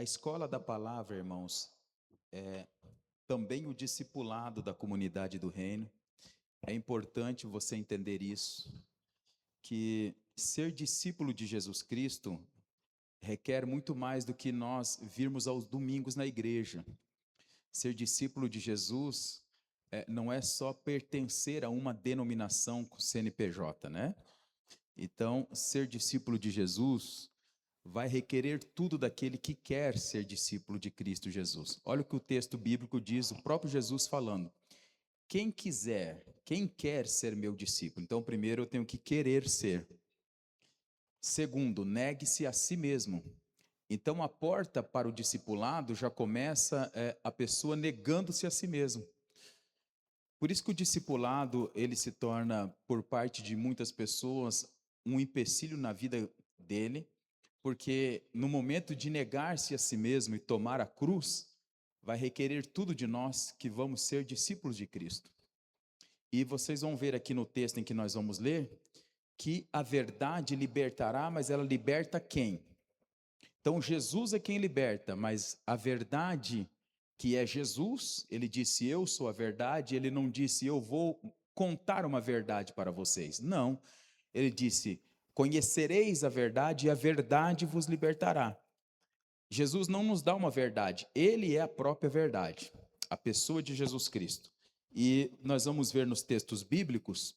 A escola da palavra, irmãos, é também o discipulado da comunidade do reino. É importante você entender isso, que ser discípulo de Jesus Cristo requer muito mais do que nós virmos aos domingos na igreja. Ser discípulo de Jesus não é só pertencer a uma denominação com CNPJ, né? Então, ser discípulo de Jesus vai requerer tudo daquele que quer ser discípulo de Cristo Jesus. Olha o que o texto bíblico diz, o próprio Jesus falando. Quem quiser, quem quer ser meu discípulo? Então, primeiro eu tenho que querer ser. Segundo, negue-se a si mesmo. Então, a porta para o discipulado já começa a pessoa negando-se a si mesmo. Por isso que o discipulado, ele se torna, por parte de muitas pessoas, um empecilho na vida dele, porque no momento de negar-se a si mesmo e tomar a cruz, vai requerer tudo de nós que vamos ser discípulos de Cristo. E vocês vão ver aqui no texto em que nós vamos ler, que a verdade libertará, mas ela liberta quem? Então Jesus é quem liberta, mas a verdade que é Jesus, ele disse eu sou a verdade, ele não disse eu vou contar uma verdade para vocês. Não, ele disse conhecereis a verdade e a verdade vos libertará. Jesus não nos dá uma verdade, ele é a própria verdade, a pessoa de Jesus Cristo. E nós vamos ver nos textos bíblicos,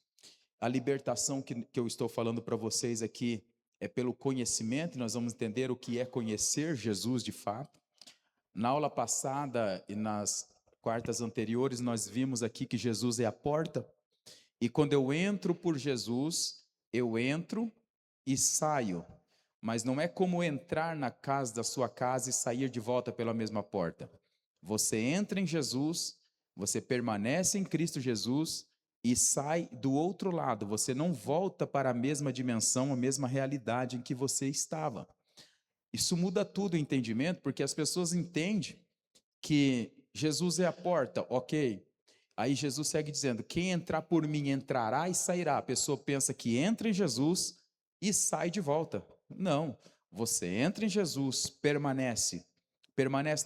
a libertação que eu estou falando para vocês aqui é pelo conhecimento, nós vamos entender o que é conhecer Jesus de fato. Na aula passada e nas quartas anteriores, nós vimos aqui que Jesus é a porta, e quando eu entro por Jesus, eu entro e saio. Mas não é como entrar na casa da sua casa e sair de volta pela mesma porta. Você entra em Jesus, você permanece em Cristo Jesus e sai do outro lado. Você não volta para a mesma dimensão, a mesma realidade em que você estava. Isso muda tudo o entendimento, porque as pessoas entendem que Jesus é a porta, ok. Aí Jesus segue dizendo, quem entrar por mim entrará e sairá. A pessoa pensa que entra em Jesus e sai de volta. Não, você entra em Jesus, permanece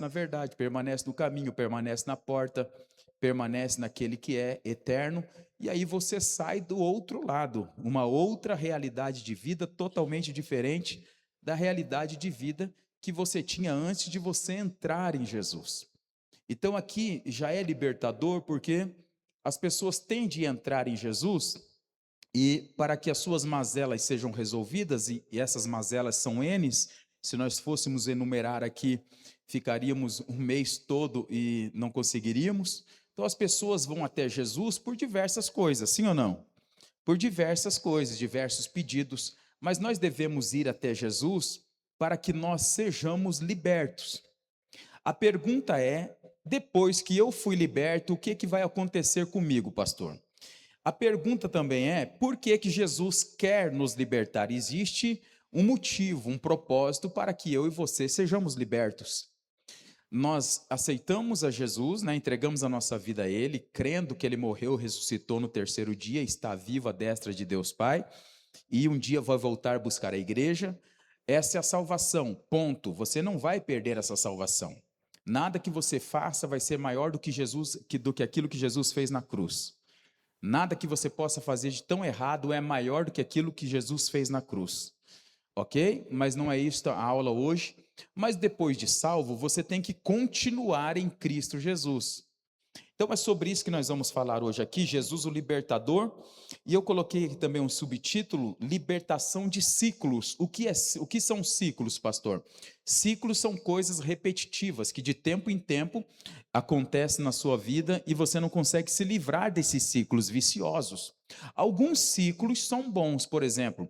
na verdade, permanece no caminho, permanece na porta, permanece naquele que é eterno, e aí você sai do outro lado, uma outra realidade de vida totalmente diferente da realidade de vida que você tinha antes de você entrar em Jesus. Então aqui já é libertador porque as pessoas tendem a entrar em Jesus e para que as suas mazelas sejam resolvidas, e essas mazelas são N's, se nós fôssemos enumerar aqui, ficaríamos um mês todo e não conseguiríamos. Então as pessoas vão até Jesus por diversas coisas, sim ou não? Por diversas coisas, diversos pedidos, mas nós devemos ir até Jesus para que nós sejamos libertos. A pergunta é, depois que eu fui liberto, o que vai acontecer comigo, pastor? A pergunta também é, por que Jesus quer nos libertar? Existe um motivo, um propósito para que eu e você sejamos libertos. Nós aceitamos a Jesus, né, entregamos a nossa vida a Ele, crendo que Ele morreu, ressuscitou no terceiro dia, está vivo à destra de Deus Pai, e um dia vai voltar a buscar a igreja. Essa é a salvação, ponto. Você não vai perder essa salvação. Nada que você faça vai ser maior do que aquilo que Jesus fez na cruz. Nada que você possa fazer de tão errado é maior do que aquilo que Jesus fez na cruz. Ok? Mas não é isso a aula hoje. Mas depois de salvo, você tem que continuar em Cristo Jesus. Então é sobre isso que nós vamos falar hoje aqui, Jesus o libertador, e eu coloquei aqui também um subtítulo, libertação de ciclos. O que são ciclos, pastor? Ciclos são coisas repetitivas que de tempo em tempo acontecem na sua vida e você não consegue se livrar desses ciclos viciosos. Alguns ciclos são bons, por exemplo,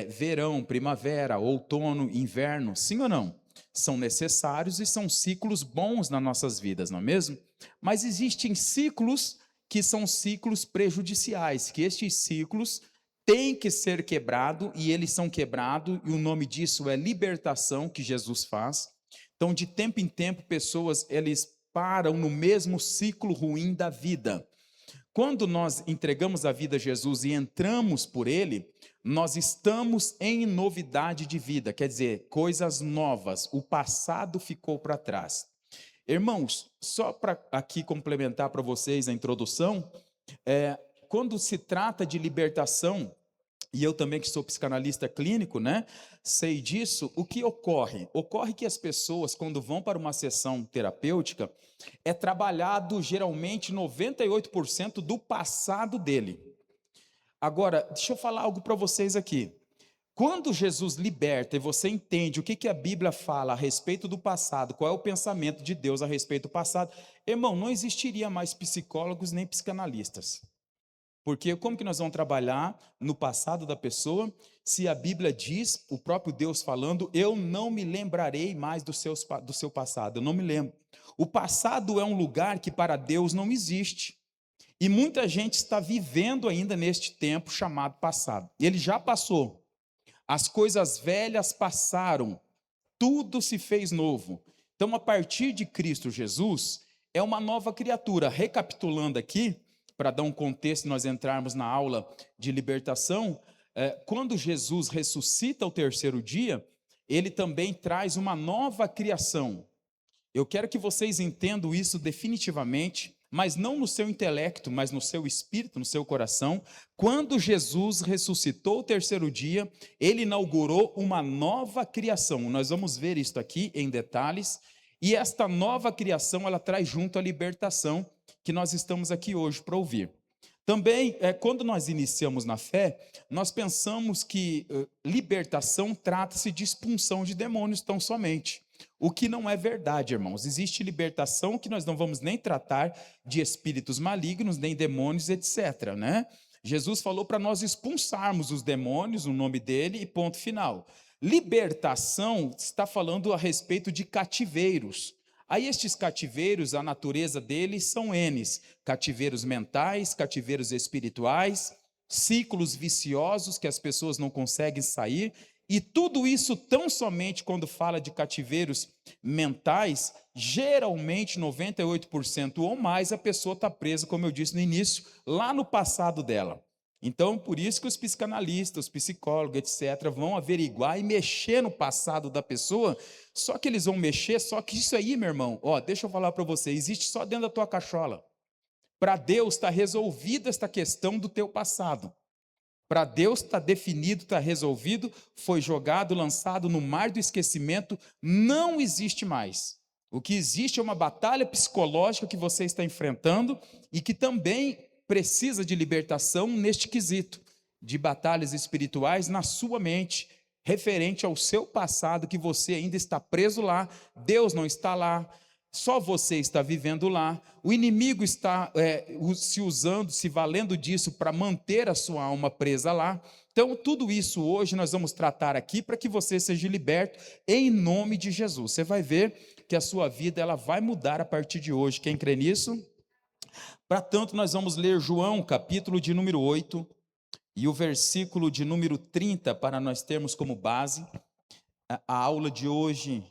verão, primavera, outono, inverno, sim ou não? São necessários e são ciclos bons nas nossas vidas, não é mesmo? Mas existem ciclos que são ciclos prejudiciais, que estes ciclos têm que ser quebrados e eles são quebrados, e o nome disso é libertação que Jesus faz. Então, de tempo em tempo, pessoas eles param no mesmo ciclo ruim da vida. Quando nós entregamos a vida a Jesus e entramos por Ele, nós estamos em novidade de vida, quer dizer, coisas novas, o passado ficou para trás. Irmãos, só para aqui complementar para vocês a introdução, quando se trata de libertação, e eu também que sou psicanalista clínico, né, sei disso, o que ocorre? Ocorre que as pessoas, quando vão para uma sessão terapêutica, é trabalhado geralmente 98% do passado dele. Agora, deixa eu falar algo para vocês aqui. Quando Jesus liberta e você entende o que a Bíblia fala a respeito do passado, qual é o pensamento de Deus a respeito do passado, irmão, não existiria mais psicólogos nem psicanalistas. Porque como que nós vamos trabalhar no passado da pessoa, se a Bíblia diz, o próprio Deus falando, eu não me lembrarei mais do seu passado, eu não me lembro. O passado é um lugar que para Deus não existe. E muita gente está vivendo ainda neste tempo chamado passado. Ele já passou. As coisas velhas passaram, tudo se fez novo. Então, a partir de Cristo Jesus, é uma nova criatura. Recapitulando aqui, para dar um contexto, nós entrarmos na aula de libertação, quando Jesus ressuscita ao terceiro dia, ele também traz uma nova criação. Eu quero que vocês entendam isso definitivamente, mas não no seu intelecto, mas no seu espírito, no seu coração. Quando Jesus ressuscitou ao terceiro dia, ele inaugurou uma nova criação. Nós vamos ver isso aqui em detalhes, e esta nova criação, ela traz junto a libertação, que nós estamos aqui hoje para ouvir. Também, quando nós iniciamos na fé, nós pensamos que libertação trata-se de expulsão de demônios tão somente. O que não é verdade, irmãos. Existe libertação que nós não vamos nem tratar de espíritos malignos, nem demônios, etc., né? Jesus falou para nós expulsarmos os demônios, o nome dele, e ponto final. Libertação está falando a respeito de cativeiros. Aí estes cativeiros, a natureza deles são N's, cativeiros mentais, cativeiros espirituais, ciclos viciosos que as pessoas não conseguem sair, e tudo isso tão somente quando fala de cativeiros mentais, geralmente 98% ou mais a pessoa está presa, como eu disse no início, lá no passado dela. Então, por isso que os psicanalistas, os psicólogos, etc., vão averiguar e mexer no passado da pessoa, só que eles vão mexer, só que isso aí, meu irmão, deixa eu falar para você, existe só dentro da tua cachola. Para Deus está resolvida esta questão do teu passado. Para Deus está definido, está resolvido, foi jogado, lançado no mar do esquecimento, não existe mais. O que existe é uma batalha psicológica que você está enfrentando e que também precisa de libertação neste quesito, de batalhas espirituais na sua mente, referente ao seu passado, que você ainda está preso lá, Deus não está lá, só você está vivendo lá, o inimigo está se usando, se valendo disso para manter a sua alma presa lá. Então, tudo isso hoje nós vamos tratar aqui para que você seja liberto em nome de Jesus. Você vai ver que a sua vida ela vai mudar a partir de hoje. Quem crê nisso? Para tanto, nós vamos ler João, capítulo de número 8, e o versículo de número 30, para nós termos como base a aula de hoje.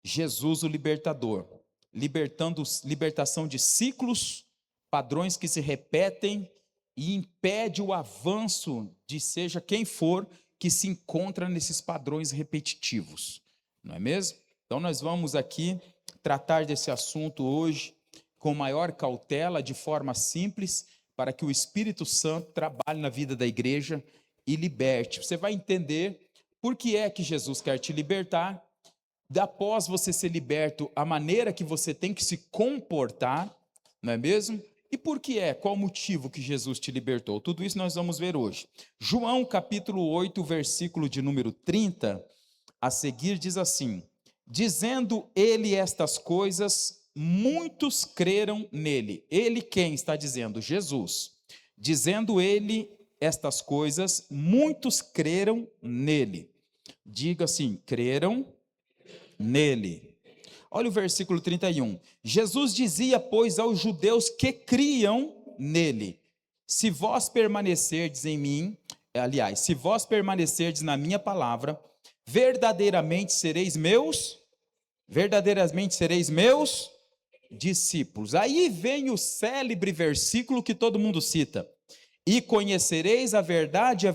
Jesus, o libertador, libertação de ciclos, padrões que se repetem e impede o avanço de seja quem for que se encontra nesses padrões repetitivos, não é mesmo? Então nós vamos aqui tratar desse assunto hoje com maior cautela, de forma simples, para que o Espírito Santo trabalhe na vida da igreja e liberte. Você vai entender por que é que Jesus quer te libertar, após você ser liberto, a maneira que você tem que se comportar, não é mesmo? E por que qual o motivo que Jesus te libertou? Tudo isso nós vamos ver hoje. João capítulo 8, versículo de número 30, a seguir diz assim: dizendo ele estas coisas, muitos creram nele. Ele quem está dizendo? Jesus. Dizendo ele estas coisas, muitos creram nele. Diga assim, creram nele. Olha o versículo 31. Jesus dizia, pois, aos judeus que criam nele: se vós permanecerdes em mim, se vós permanecerdes na minha palavra, verdadeiramente sereis meus discípulos. Aí vem o célebre versículo que todo mundo cita: e conhecereis a verdade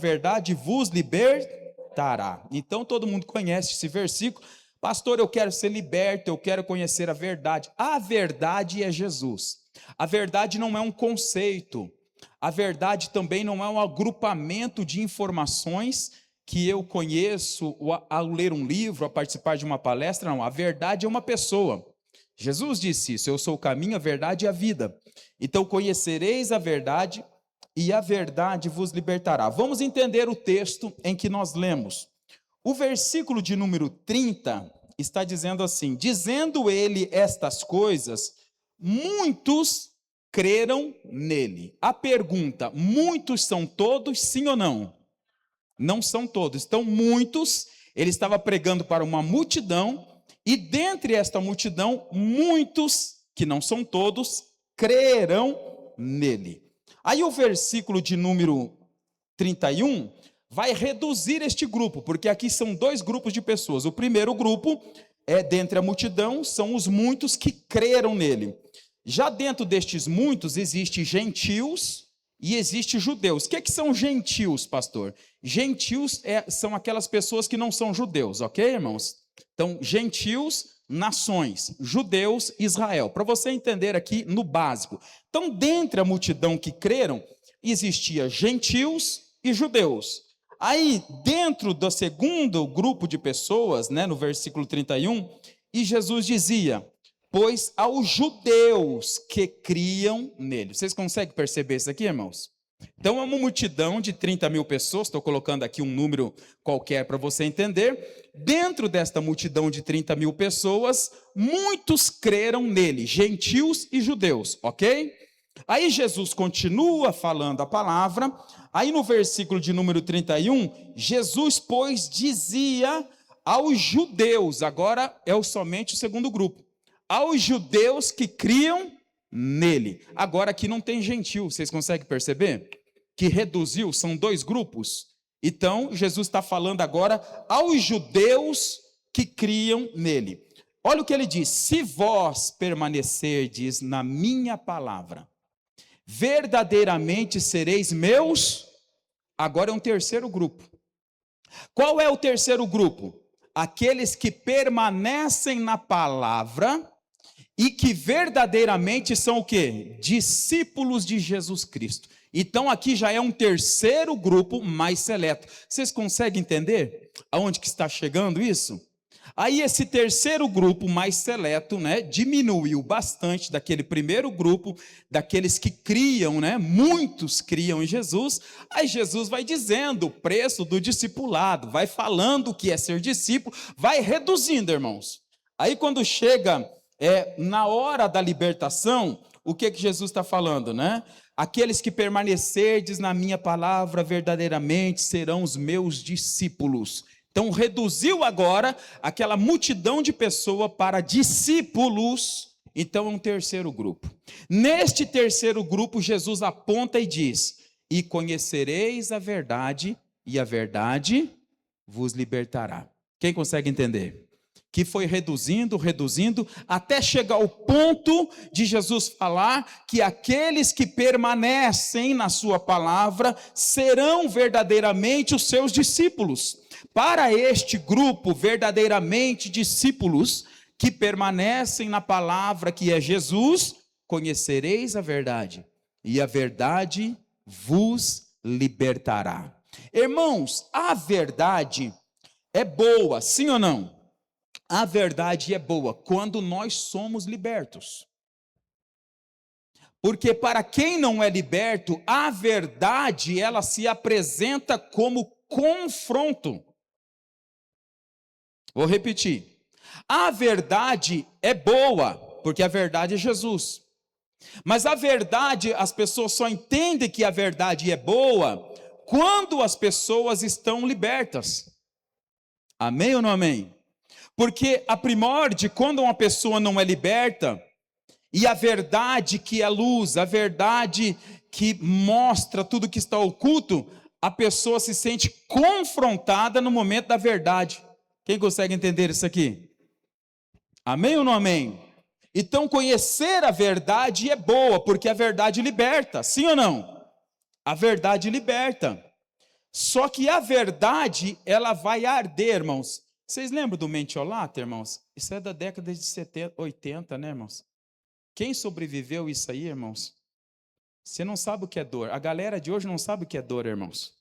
vos libertará. Então todo mundo conhece esse versículo. Pastor, eu quero ser liberto, eu quero conhecer a verdade. A verdade é Jesus. A verdade não é um conceito. A verdade também não é um agrupamento de informações que eu conheço ao ler um livro, a participar de uma palestra. Não, a verdade é uma pessoa. Jesus disse isso: eu sou o caminho, a verdade e a vida. Então conhecereis a verdade e a verdade vos libertará. Vamos entender o texto em que nós lemos. O versículo de número 30 está dizendo assim: dizendo ele estas coisas, muitos creram nele. A pergunta: muitos são todos, sim ou não? Não são todos. Então, muitos, ele estava pregando para uma multidão, e dentre esta multidão, muitos, que não são todos, crerão nele. Aí o versículo de número 31 vai reduzir este grupo, porque aqui são dois grupos de pessoas. O primeiro grupo dentre a multidão, são os muitos que creram nele. Já dentro destes muitos, existe gentios e existe judeus. O que são gentios, pastor? Gentios são aquelas pessoas que não são judeus, ok, irmãos? Então, gentios, nações, judeus, Israel. Para você entender aqui no básico. Então, dentre a multidão que creram, existia gentios e judeus. Aí, dentro do segundo grupo de pessoas, no versículo 31, e Jesus dizia: pois aos judeus que criam nele. Vocês conseguem perceber isso aqui, irmãos? Então, é uma multidão de 30 mil pessoas, estou colocando aqui um número qualquer para você entender. Dentro desta multidão de 30 mil pessoas, muitos creram nele, gentios e judeus, ok? Aí Jesus continua falando a palavra. Aí no versículo de número 31, Jesus, pois, dizia aos judeus, agora é somente o segundo grupo, aos judeus que criam nele. Agora aqui não tem gentil, vocês conseguem perceber? Que reduziu, são dois grupos. Então, Jesus está falando agora aos judeus que criam nele. Olha o que ele diz: se vós permanecerdes na minha palavra, verdadeiramente sereis meus. Agora é um terceiro grupo. Qual é o terceiro grupo? Aqueles que permanecem na palavra e que verdadeiramente são o quê? Discípulos de Jesus Cristo. Então aqui já é um terceiro grupo mais seleto. Vocês conseguem entender aonde que está chegando isso? Aí esse terceiro grupo mais seleto, diminuiu bastante daquele primeiro grupo, daqueles que criam, muitos criam em Jesus. Aí Jesus vai dizendo o preço do discipulado, vai falando o que é ser discípulo, vai reduzindo, irmãos. Aí quando chega na hora da libertação, o que Jesus está falando, Aqueles que permanecerdes na minha palavra verdadeiramente serão os meus discípulos. Então reduziu agora aquela multidão de pessoas para discípulos. Então é um terceiro grupo. Neste terceiro grupo, Jesus aponta e diz: e conhecereis a verdade, e a verdade vos libertará. Quem consegue entender? Que foi reduzindo, até chegar ao ponto de Jesus falar que aqueles que permanecem na sua palavra serão verdadeiramente os seus discípulos. Para este grupo, verdadeiramente discípulos, que permanecem na palavra que é Jesus, conhecereis a verdade, e a verdade vos libertará. Irmãos, a verdade é boa, sim ou não? A verdade é boa quando nós somos libertos. Porque para quem não é liberto, a verdade, ela se apresenta como confronto. Vou repetir. A verdade é boa, porque a verdade é Jesus. Mas a verdade, as pessoas só entendem que a verdade é boa quando as pessoas estão libertas. Amém ou não amém? Porque a primórdia, quando uma pessoa não é liberta, e a verdade que é luz, a verdade que mostra tudo que está oculto, a pessoa se sente confrontada no momento da verdade. Quem consegue entender isso aqui? Amém ou não amém? Então, conhecer a verdade é boa, porque a verdade liberta, sim ou não? A verdade liberta. Só que a verdade, ela vai arder, irmãos. Vocês lembram do mentiolato, irmãos? Isso é da década de 70, 80, né, irmãos? Quem sobreviveu isso aí, irmãos? Você não sabe o que é dor. A galera de hoje não sabe o que é dor, irmãos.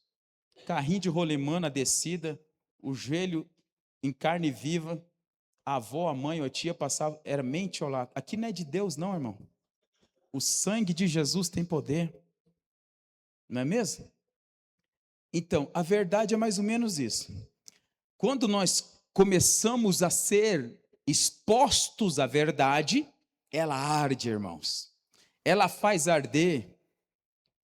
Carrinho de rolemã na descida, o joelho em carne viva, a avó, a mãe ou a tia passava, era mentiolato. Aqui não é de Deus, não, irmão. O sangue de Jesus tem poder. Não é mesmo? Então, a verdade é mais ou menos isso. Quando nós começamos a ser expostos à verdade, ela arde, irmãos. Ela faz arder.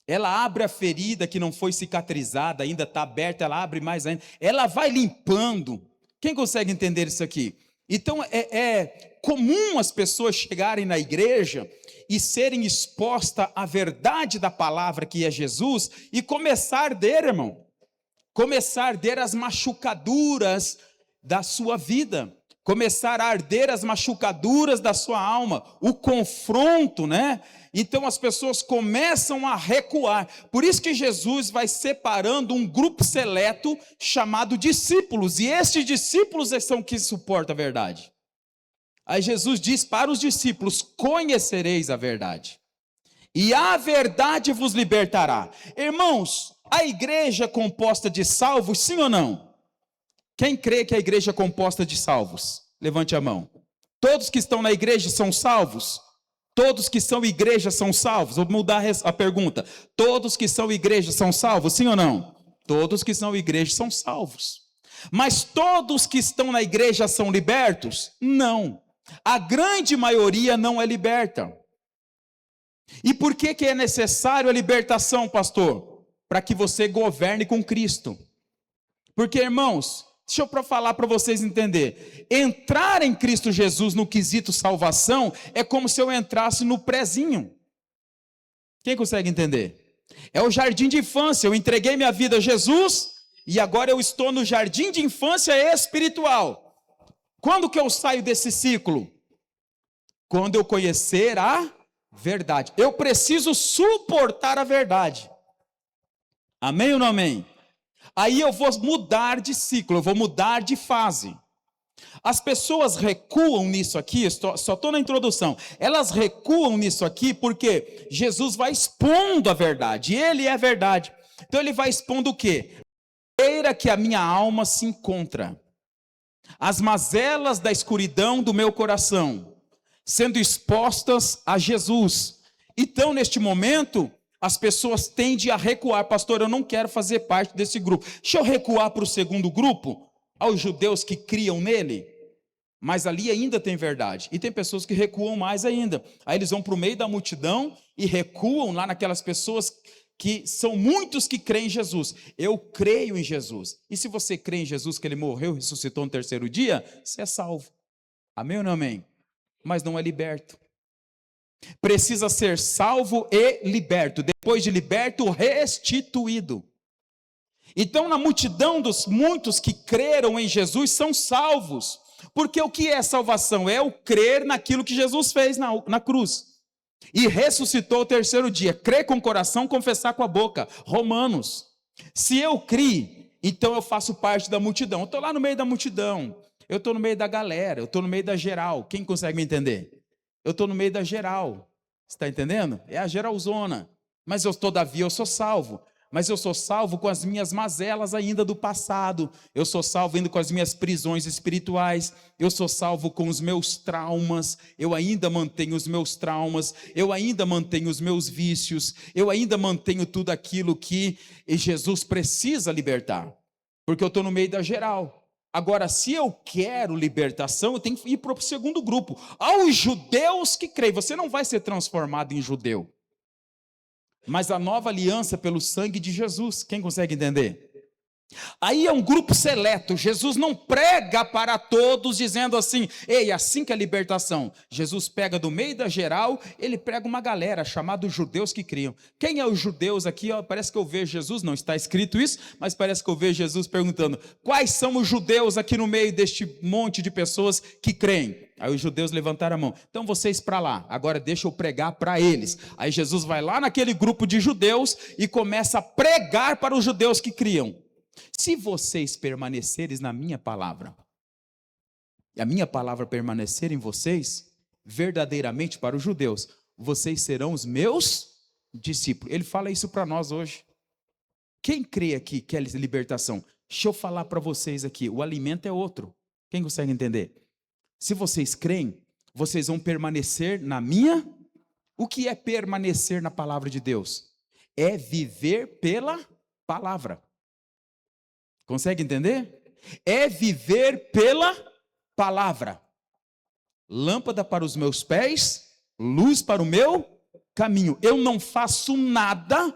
Ela abre a ferida que não foi cicatrizada, ainda está aberta, ela abre mais ainda. Ela vai limpando. Quem consegue entender isso aqui? Então, é comum as pessoas chegarem na igreja e serem expostas à verdade da palavra, que é Jesus, e começar a arder, irmão. Começar a arder as machucaduras da sua vida. Começar a arder as machucaduras da sua alma. O confronto, né? Então as pessoas começam a recuar. Por isso que Jesus vai separando um grupo seleto chamado discípulos. E estes discípulos são que suportam a verdade. Aí Jesus diz para os discípulos: conhecereis a verdade, e a verdade vos libertará. Irmãos, a igreja é composta de salvos, sim ou não? Quem crê que a igreja é composta de salvos? Levante a mão. Todos que estão na igreja são salvos? Todos que são igreja são salvos? Vou mudar a pergunta. Todos que são igreja são salvos, sim ou não? Todos que são igreja são salvos. Mas todos que estão na igreja são libertos? Não. A grande maioria não é liberta. E por que é necessário a libertação, pastor? Para que você governe com Cristo. Porque, irmãos, deixa eu falar para vocês entenderem. Entrar em Cristo Jesus no quesito salvação é como se eu entrasse no prezinho. Quem consegue entender? É o jardim de infância. Eu entreguei minha vida a Jesus e agora eu estou no jardim de infância espiritual. Quando que eu saio desse ciclo? Quando eu conhecer a verdade. Eu preciso suportar a verdade. Amém ou não amém? Aí eu vou mudar de ciclo, eu vou mudar de fase. As pessoas recuam nisso aqui, só estou na introdução. Elas recuam nisso aqui porque Jesus vai expondo a verdade. Ele é a verdade. Então ele vai expondo o quê? A maneira que a minha alma se encontra. As mazelas da escuridão do meu coração, sendo expostas a Jesus. Então, neste momento, as pessoas tendem a recuar. Pastor, eu não quero fazer parte desse grupo. Deixa eu recuar para o segundo grupo, aos judeus que criam nele. Mas ali ainda tem verdade. E tem pessoas que recuam mais ainda. Aí eles vão para o meio da multidão e recuam lá naquelas pessoas que são muitos que creem em Jesus. Eu creio em Jesus. E se você crê em Jesus, que ele morreu e ressuscitou no terceiro dia, você é salvo. Amém ou não amém? Mas não é liberto. Precisa ser salvo e liberto. Depois de liberto, restituído. Então, na multidão dos muitos que creram em Jesus, são salvos. Porque o que é salvação? É o crer naquilo que Jesus fez na cruz. E ressuscitou o terceiro dia. Crer com o coração, confessar com a boca. Romanos. Se eu criei, então eu faço parte da multidão. Eu estou lá no meio da multidão. Eu estou no meio da galera. Eu estou no meio da geral. Quem consegue me entender? Eu estou no meio da geral. Você está entendendo? É a geralzona. Mas todavia eu sou salvo. Mas eu sou salvo com as minhas mazelas ainda do passado. Eu sou salvo ainda com as minhas prisões espirituais. Eu sou salvo com os meus traumas. Eu ainda mantenho os meus traumas. Eu ainda mantenho os meus vícios. Eu ainda mantenho tudo aquilo que Jesus precisa libertar. Porque eu estou no meio da geral. Agora, se eu quero libertação, eu tenho que ir para o segundo grupo. Aos judeus que creem. Você não vai ser transformado em judeu. Mas a nova aliança pelo sangue de Jesus. Quem consegue entender? Aí é um grupo seleto. Jesus não prega para todos dizendo assim: ei, assim que é a libertação. Jesus pega do meio da geral, ele prega uma galera chamada judeus que criam. Quem é os judeus aqui? Ó, parece que eu vejo Jesus, não está escrito isso, mas parece que eu vejo Jesus perguntando: quais são os judeus aqui no meio deste monte de pessoas que creem? Aí os judeus levantaram a mão. Então vocês para lá, agora deixa eu pregar para eles. Aí Jesus vai lá naquele grupo de judeus e começa a pregar para os judeus que criam. Se vocês permanecerem na minha palavra, e a minha palavra permanecer em vocês, verdadeiramente para os judeus, vocês serão os meus discípulos. Ele fala isso para nós hoje. Quem crê aqui quer libertação? Deixa eu falar para vocês aqui, o alimento é outro. Quem consegue entender? Se vocês creem, vocês vão permanecer na minha. O que é permanecer na palavra de Deus? É viver pela palavra. Consegue entender? É viver pela palavra. Lâmpada para os meus pés, luz para o meu caminho. Eu não faço nada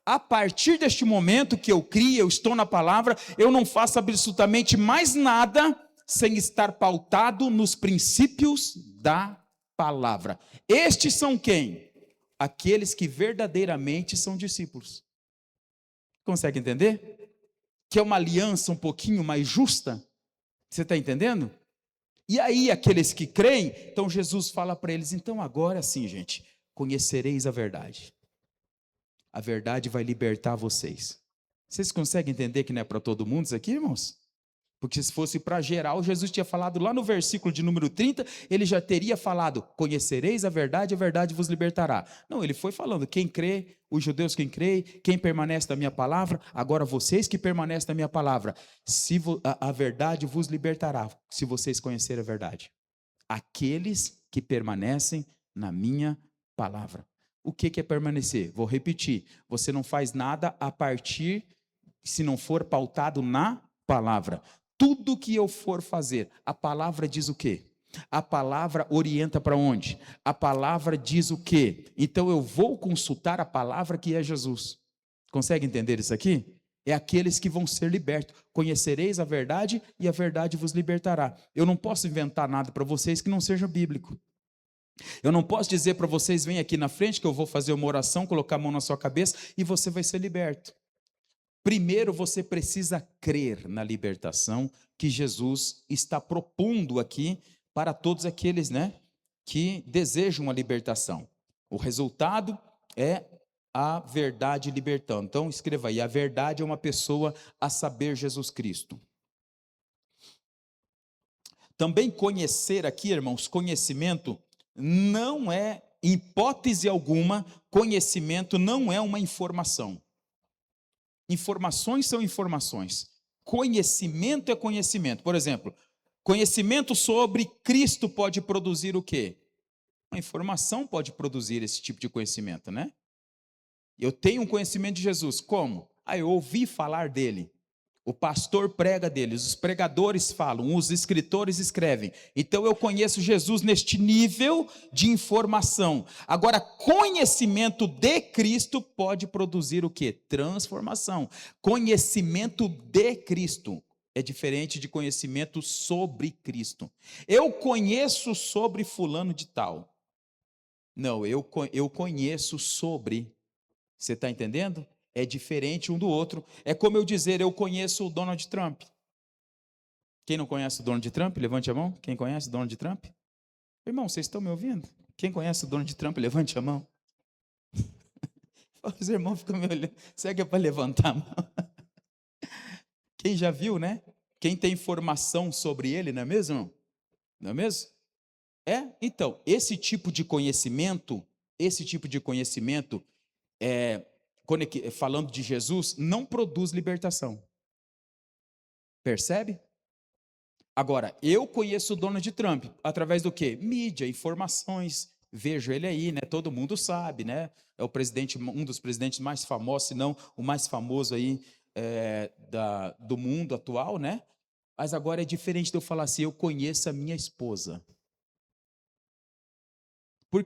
a partir deste momento que eu crio, eu estou na palavra, eu não faço absolutamente mais nada sem estar pautado nos princípios da palavra. Estes são quem? Aqueles que verdadeiramente são discípulos. Consegue entender? Que é uma aliança um pouquinho mais justa. Você está entendendo? E aí aqueles que creem, então Jesus fala para eles, então agora sim, gente, conhecereis a verdade. A verdade vai libertar vocês. Vocês conseguem entender que não é para todo mundo isso aqui, irmãos? Porque se fosse para geral, Jesus tinha falado lá no versículo de número 30, ele já teria falado, conhecereis a verdade vos libertará. Não, ele foi falando, quem crê, os judeus quem permanece na minha palavra, agora vocês que permanecem na minha palavra, a verdade vos libertará, se vocês conhecerem a verdade. Aqueles que permanecem na minha palavra. O que é permanecer? Vou repetir, você não faz nada a partir, se não for pautado na palavra. Tudo que eu for fazer, a palavra diz o quê? A palavra orienta para onde? A palavra diz o quê? Então eu vou consultar a palavra que é Jesus. Consegue entender isso aqui? É aqueles que vão ser libertos. Conhecereis a verdade e a verdade vos libertará. Eu não posso inventar nada para vocês que não seja bíblico. Eu não posso dizer para vocês, vem aqui na frente que eu vou fazer uma oração, colocar a mão na sua cabeça e você vai ser liberto. Primeiro você precisa crer na libertação que Jesus está propondo aqui para todos aqueles, que desejam a libertação. O resultado é a verdade libertando. Então escreva aí, a verdade é uma pessoa a saber Jesus Cristo. Também conhecer aqui, irmãos, conhecimento não é, em hipótese alguma, conhecimento não é uma informação. Informações são informações. Conhecimento é conhecimento. Por exemplo, conhecimento sobre Cristo pode produzir o quê? A informação pode produzir esse tipo de conhecimento, né? Eu tenho um conhecimento de Jesus. Como? Eu ouvi falar dele. O pastor prega deles, os pregadores falam, os escritores escrevem. Então eu conheço Jesus neste nível de informação. Agora, conhecimento de Cristo pode produzir o quê? Transformação. Conhecimento de Cristo é diferente de conhecimento sobre Cristo. Eu conheço sobre fulano de tal. Não, eu conheço sobre. Você está entendendo? É diferente um do outro. É como eu dizer, eu conheço o Donald Trump. Quem não conhece o Donald Trump, levante a mão. Quem conhece o Donald Trump? Irmão, vocês estão me ouvindo? Quem conhece o Donald Trump, levante a mão. Os irmãos ficam me olhando. Será que é para levantar a mão? Quem já viu, né? Quem tem informação sobre ele, não é mesmo? Não é mesmo? Então, esse tipo de conhecimento, falando de Jesus, não produz libertação. Percebe? Agora, eu conheço o Donald Trump através do quê? Mídia, informações, vejo ele aí, né? Todo mundo sabe, né? É o presidente, um dos presidentes mais famosos, se não o mais famoso aí do mundo atual, né? Mas agora é diferente de eu falar assim, eu conheço a minha esposa.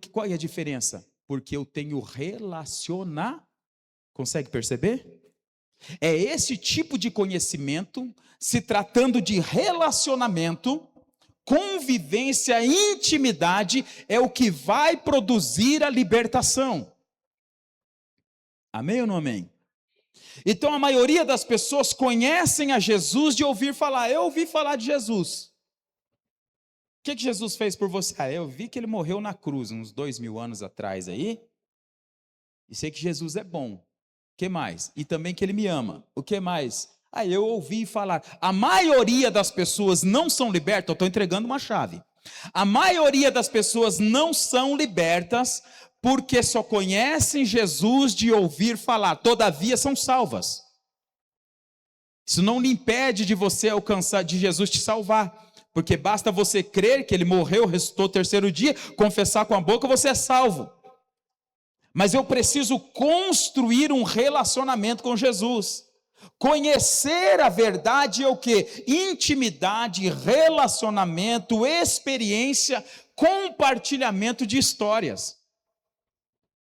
Qual é a diferença? Porque eu tenho Consegue perceber? É esse tipo de conhecimento, se tratando de relacionamento, convivência, intimidade, é o que vai produzir a libertação. Amém ou não amém? Então a maioria das pessoas conhecem a Jesus de ouvir falar. Eu ouvi falar de Jesus. que Jesus fez por você? Eu vi que ele morreu na cruz, uns 2000 anos atrás aí, e sei que Jesus é bom. O que mais? E também que ele me ama. O que mais? Eu ouvi falar. A maioria das pessoas não são libertas, eu estou entregando uma chave. A maioria das pessoas não são libertas porque só conhecem Jesus de ouvir falar, todavia são salvas. Isso não lhe impede de você alcançar, de Jesus te salvar, porque basta você crer que ele morreu, ressuscitou o terceiro dia, confessar com a boca, você é salvo. Mas eu preciso construir um relacionamento com Jesus. Conhecer a verdade é o quê? Intimidade, relacionamento, experiência, compartilhamento de histórias.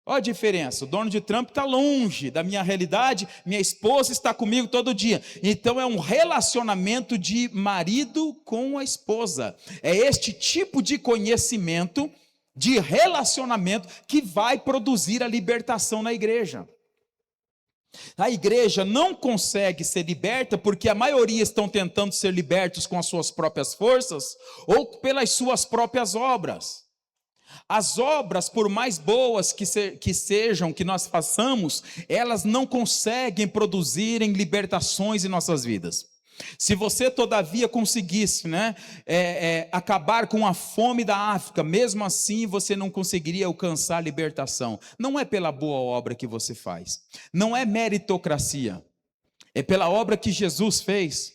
Olha a diferença, o Donald Trump está longe da minha realidade, minha esposa está comigo todo dia. Então é um relacionamento de marido com a esposa. É este tipo de conhecimento, de relacionamento, que vai produzir a libertação na igreja. A igreja não consegue ser liberta porque a maioria estão tentando ser libertos com as suas próprias forças ou pelas suas próprias obras. As obras, por mais boas que sejam, que nós façamos, elas não conseguem produzirem libertações em nossas vidas. Se você todavia conseguisse acabar com a fome da África, mesmo assim você não conseguiria alcançar a libertação. Não é pela boa obra que você faz, não é meritocracia, é pela obra que Jesus fez.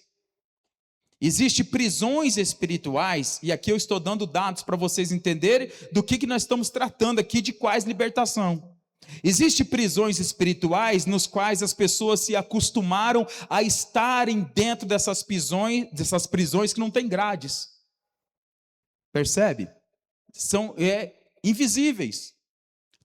Existem prisões espirituais, e aqui eu estou dando dados para vocês entenderem do que nós estamos tratando aqui, de quais libertação. Existem prisões espirituais nos quais as pessoas se acostumaram a estarem dentro dessas prisões que não têm grades. Percebe? São invisíveis.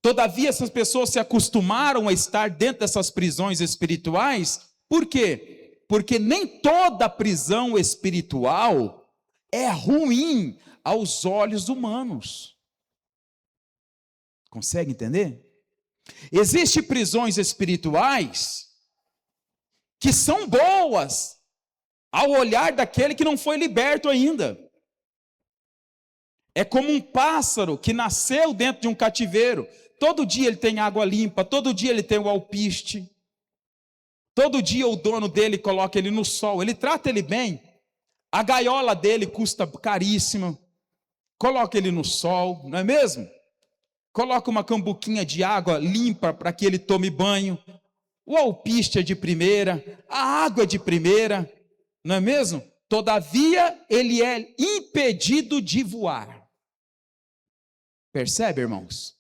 Todavia essas pessoas se acostumaram a estar dentro dessas prisões espirituais. Por quê? Porque nem toda prisão espiritual é ruim aos olhos humanos. Consegue entender? Existem prisões espirituais que são boas ao olhar daquele que não foi liberto ainda. É como um pássaro que nasceu dentro de um cativeiro. Todo dia ele tem água limpa, todo dia ele tem o alpiste. Todo dia o dono dele coloca ele no sol, ele trata ele bem. A gaiola dele custa caríssima. Coloca ele no sol, não é mesmo? Coloca uma cambuquinha de água limpa para que ele tome banho. O alpiste é de primeira, a água é de primeira, não é mesmo? Todavia, ele é impedido de voar. Percebe, irmãos?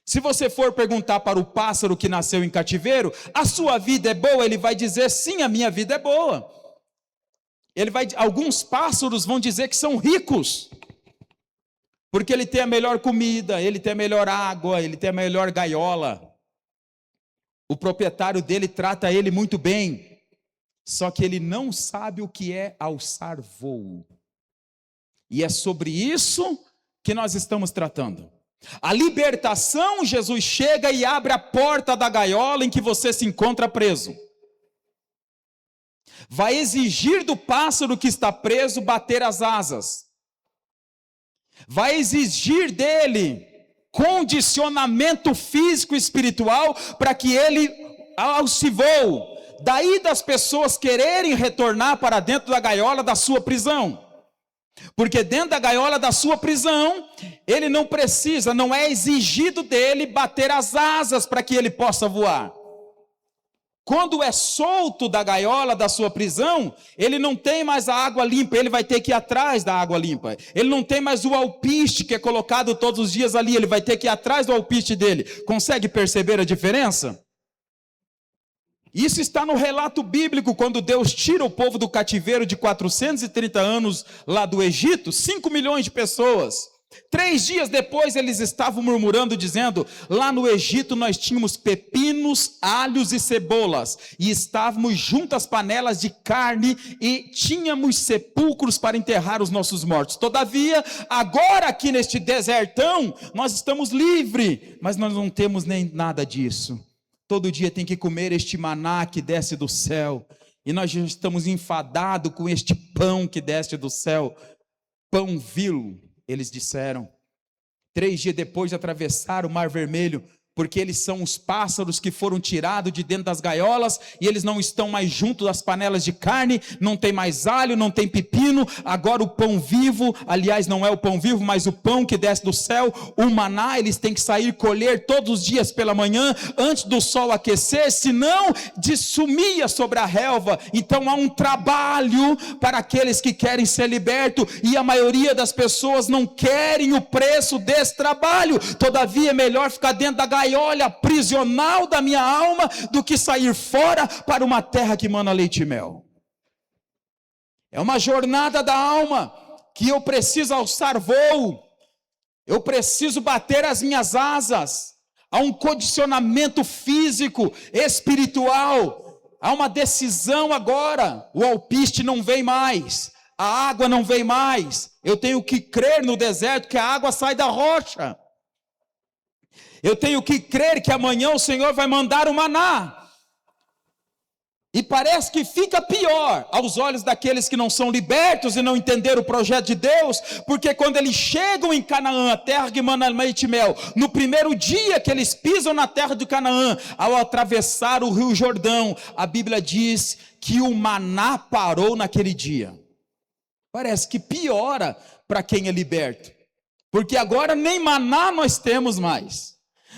Se você for perguntar para o pássaro que nasceu em cativeiro, a sua vida é boa? Ele vai dizer, sim, a minha vida é boa. Alguns pássaros vão dizer que são ricos, porque ele tem a melhor comida, ele tem a melhor água, ele tem a melhor gaiola. O proprietário dele trata ele muito bem, só que ele não sabe o que é alçar voo. E é sobre isso que nós estamos tratando. A libertação, Jesus chega e abre a porta da gaiola em que você se encontra preso. Vai exigir do pássaro que está preso bater as asas. Vai exigir dele condicionamento físico e espiritual para que ele alce voo. Daí das pessoas quererem retornar para dentro da gaiola da sua prisão. Porque dentro da gaiola da sua prisão, ele não precisa, não é exigido dele bater as asas para que ele possa voar. Quando é solto da gaiola da sua prisão, ele não tem mais a água limpa, ele vai ter que ir atrás da água limpa. Ele não tem mais o alpiste que é colocado todos os dias ali, ele vai ter que ir atrás do alpiste dele. Consegue perceber a diferença? Isso está no relato bíblico, quando Deus tira o povo do cativeiro de 430 anos lá do Egito, 5 milhões de pessoas. 3 dias depois eles estavam murmurando, dizendo, lá no Egito nós tínhamos pepinos, alhos e cebolas, e estávamos junto às panelas de carne, e tínhamos sepulcros para enterrar os nossos mortos. Todavia, agora aqui neste desertão, nós estamos livres, mas nós não temos nem nada disso. Todo dia tem que comer este maná que desce do céu, e nós já estamos enfadados com este pão que desce do céu, pão vil. Eles disseram. 3 dias depois de atravessar o Mar Vermelho, porque eles são os pássaros que foram tirados de dentro das gaiolas, e eles não estão mais junto das panelas de carne, não tem mais alho, não tem pepino, agora o pão vivo, aliás não é o pão vivo, mas o pão que desce do céu, o maná, eles têm que sair colher todos os dias pela manhã, antes do sol aquecer, senão sumia sobre a relva. Então há um trabalho para aqueles que querem ser libertos, e a maioria das pessoas não querem o preço desse trabalho. Todavia é melhor ficar dentro da gaiola prisional da minha alma do que sair fora para uma terra que mana leite e mel. É uma jornada da alma que eu preciso alçar voo, eu preciso bater as minhas asas. Há um condicionamento físico, espiritual, há uma decisão agora. O alpiste não vem mais, a água não vem mais, eu tenho que crer no deserto que a água sai da rocha. Eu tenho que crer que amanhã o Senhor vai mandar o maná. E parece que fica pior aos olhos daqueles que não são libertos e não entenderam o projeto de Deus, porque quando eles chegam em Canaã, a terra que mana leite e mel, no primeiro dia que eles pisam na terra de Canaã, ao atravessar o rio Jordão, a Bíblia diz que o maná parou naquele dia. Parece que piora para quem é liberto, porque agora nem maná nós temos mais.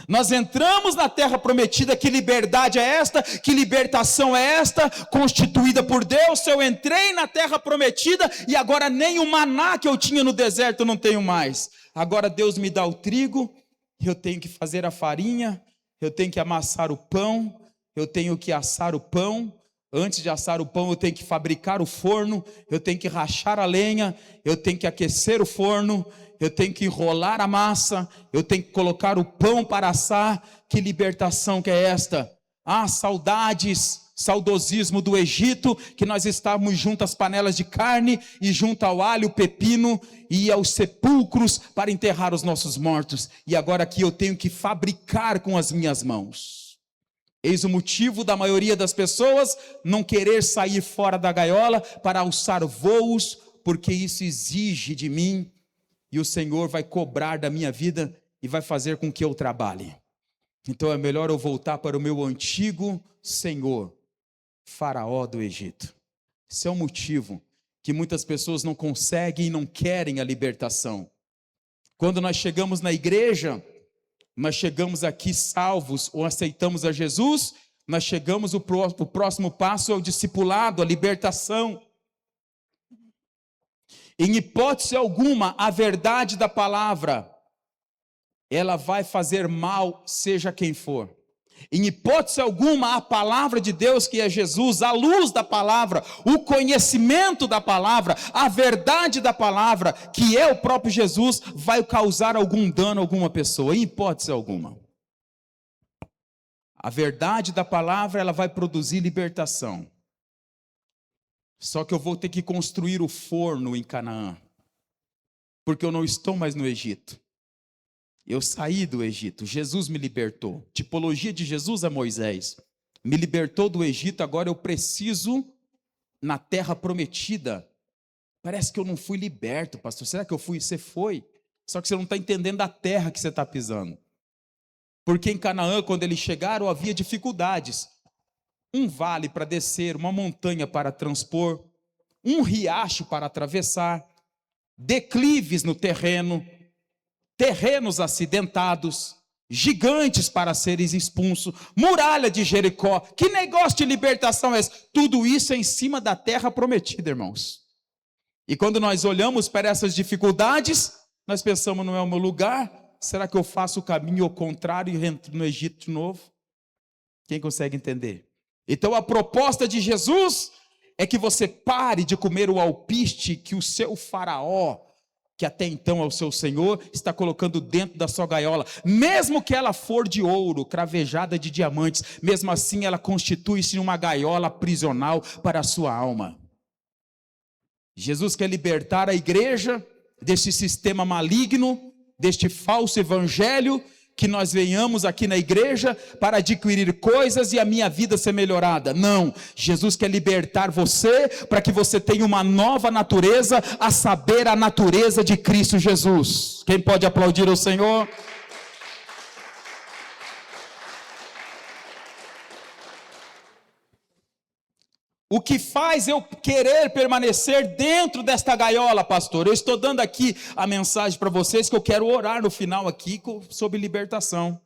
Nós entramos na terra prometida. Que liberdade é esta? Que libertação é esta? Constituída por Deus. Eu entrei na terra prometida e agora nem o maná que eu tinha no deserto eu não tenho mais. Agora Deus me dá o trigo, eu tenho que fazer a farinha, eu tenho que amassar o pão, eu tenho que assar o pão. Antes de assar o pão eu tenho que fabricar o forno, eu tenho que rachar a lenha, eu tenho que aquecer o forno, eu tenho que enrolar a massa, eu tenho que colocar o pão para assar. Que libertação que é esta? Ah, saudades, saudosismo do Egito, que nós estávamos junto às panelas de carne, e junto ao alho, pepino, e aos sepulcros para enterrar os nossos mortos, e agora aqui eu tenho que fabricar com as minhas mãos. Eis o motivo da maioria das pessoas não querer sair fora da gaiola para alçar voos, porque isso exige de mim, e o Senhor vai cobrar da minha vida e vai fazer com que eu trabalhe. Então é melhor eu voltar para o meu antigo senhor, Faraó do Egito. Esse é o motivo que muitas pessoas não conseguem e não querem a libertação. Quando nós chegamos na igreja, nós chegamos aqui salvos ou aceitamos a Jesus, nós chegamos, o próximo passo é o discipulado, a libertação. Em hipótese alguma, a verdade da palavra, ela vai fazer mal, seja quem for. Em hipótese alguma, a palavra de Deus, que é Jesus, a luz da palavra, o conhecimento da palavra, a verdade da palavra, que é o próprio Jesus, vai causar algum dano a alguma pessoa, em hipótese alguma. A verdade da palavra, ela vai produzir libertação. Só que eu vou ter que construir o forno em Canaã, porque eu não estou mais no Egito. Eu saí do Egito, Jesus me libertou. Tipologia de Jesus é Moisés. Me libertou do Egito, agora eu preciso na terra prometida. Parece que eu não fui liberto, pastor. Será que eu fui? Você foi. Só que você não está entendendo a terra que você está pisando. Porque em Canaã, quando eles chegaram, havia dificuldades. Um vale para descer, uma montanha para transpor, um riacho para atravessar, declives no terreno, terrenos acidentados, gigantes para serem expulsos, muralha de Jericó. Que negócio de libertação é esse? Tudo isso é em cima da terra prometida, irmãos. E quando nós olhamos para essas dificuldades, nós pensamos, não é o meu lugar? Será que eu faço o caminho ao contrário e entro no Egito de novo? Quem consegue entender? Então a proposta de Jesus é que você pare de comer o alpiste que o seu faraó, que até então é o seu senhor, está colocando dentro da sua gaiola. Mesmo que ela for de ouro, cravejada de diamantes, mesmo assim ela constitui-se uma gaiola prisional para a sua alma. Jesus quer libertar a igreja deste sistema maligno, deste falso evangelho, que nós venhamos aqui na igreja para adquirir coisas e a minha vida ser melhorada. Não, Jesus quer libertar você para que você tenha uma nova natureza, a saber, a natureza de Cristo Jesus. Quem pode aplaudir o Senhor? O que faz eu querer permanecer dentro desta gaiola, pastor? Eu estou dando aqui a mensagem para vocês que eu quero orar no final aqui sobre libertação.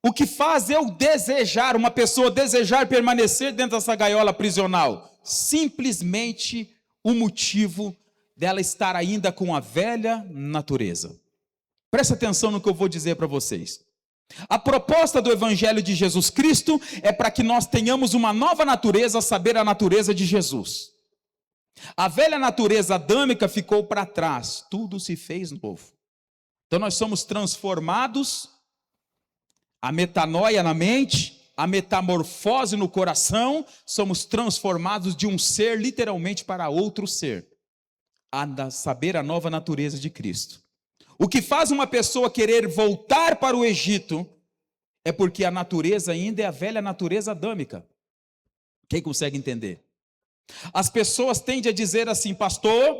O que faz eu desejar, uma pessoa desejar permanecer dentro dessa gaiola prisional? Simplesmente o motivo dela estar ainda com a velha natureza. Presta atenção no que eu vou dizer para vocês. A proposta do Evangelho de Jesus Cristo é para que nós tenhamos uma nova natureza, a saber, a natureza de Jesus. A velha natureza adâmica ficou para trás, tudo se fez novo. Então nós somos transformados, a metanoia na mente, a metamorfose no coração, somos transformados de um ser literalmente para outro ser, a saber, a nova natureza de Cristo. O que faz uma pessoa querer voltar para o Egito é porque a natureza ainda é a velha natureza adâmica. Quem consegue entender? As pessoas tendem a dizer assim, pastor,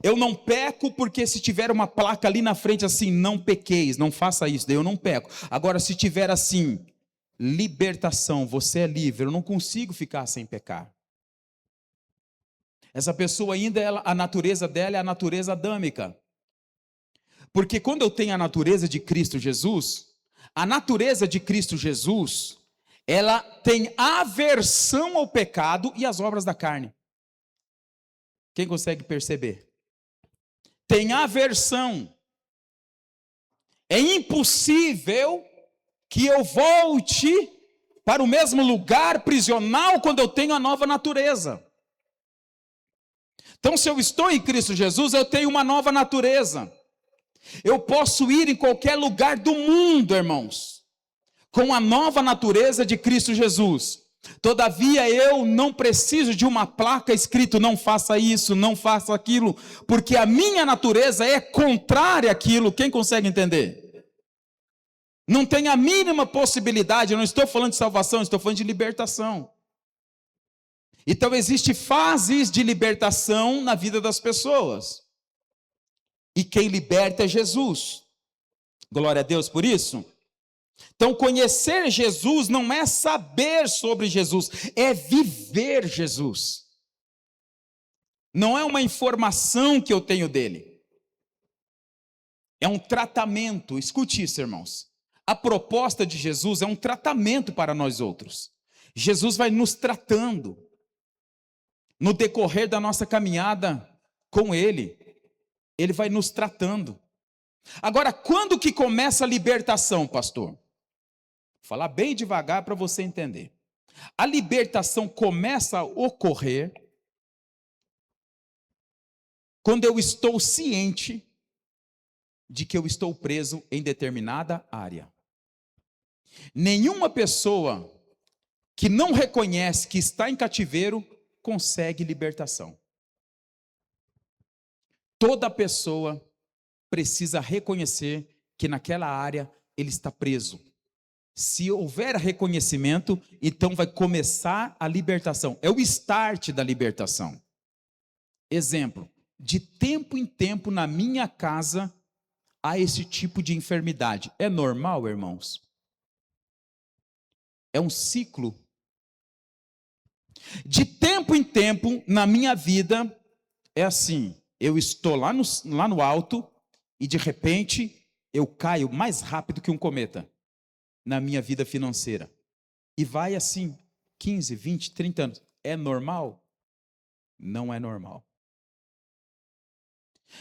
eu não peco porque se tiver uma placa ali na frente assim, não pequeis, não faça isso, daí eu não peco. Agora, se tiver assim, libertação, você é livre, eu não consigo ficar sem pecar. Essa pessoa ainda, a natureza dela é a natureza adâmica. Porque quando eu tenho a natureza de Cristo Jesus, a natureza de Cristo Jesus, ela tem aversão ao pecado e às obras da carne. Quem consegue perceber? Tem aversão. É impossível que eu volte para o mesmo lugar prisional quando eu tenho a nova natureza. Então, se eu estou em Cristo Jesus, eu tenho uma nova natureza. Eu posso ir em qualquer lugar do mundo, irmãos, com a nova natureza de Cristo Jesus. Todavia, eu não preciso de uma placa escrito, não faça isso, não faça aquilo, porque a minha natureza é contrária àquilo. Quem consegue entender? Não tem a mínima possibilidade, eu não estou falando de salvação, estou falando de libertação. Então, existem fases de libertação na vida das pessoas. E quem liberta é Jesus. Glória a Deus por isso. Então, conhecer Jesus não é saber sobre Jesus, é viver Jesus. Não é uma informação que eu tenho dele. É um tratamento. Escute isso, irmãos. A proposta de Jesus é um tratamento para nós outros. Jesus vai nos tratando no decorrer da nossa caminhada com ele. Ele vai nos tratando. Agora, quando que começa a libertação, pastor? Vou falar bem devagar para você entender. A libertação começa a ocorrer quando eu estou ciente de que eu estou preso em determinada área. Nenhuma pessoa que não reconhece que está em cativeiro consegue libertação. Toda pessoa precisa reconhecer que naquela área ele está preso. Se houver reconhecimento, então vai começar a libertação. É o start da libertação. Exemplo, de tempo em tempo na minha casa há esse tipo de enfermidade. É normal, irmãos? É um ciclo. De tempo em tempo na minha vida é assim. Eu estou lá no alto e de repente eu caio mais rápido que um cometa na minha vida financeira. E vai assim, 15, 20, 30 anos. É normal? Não é normal.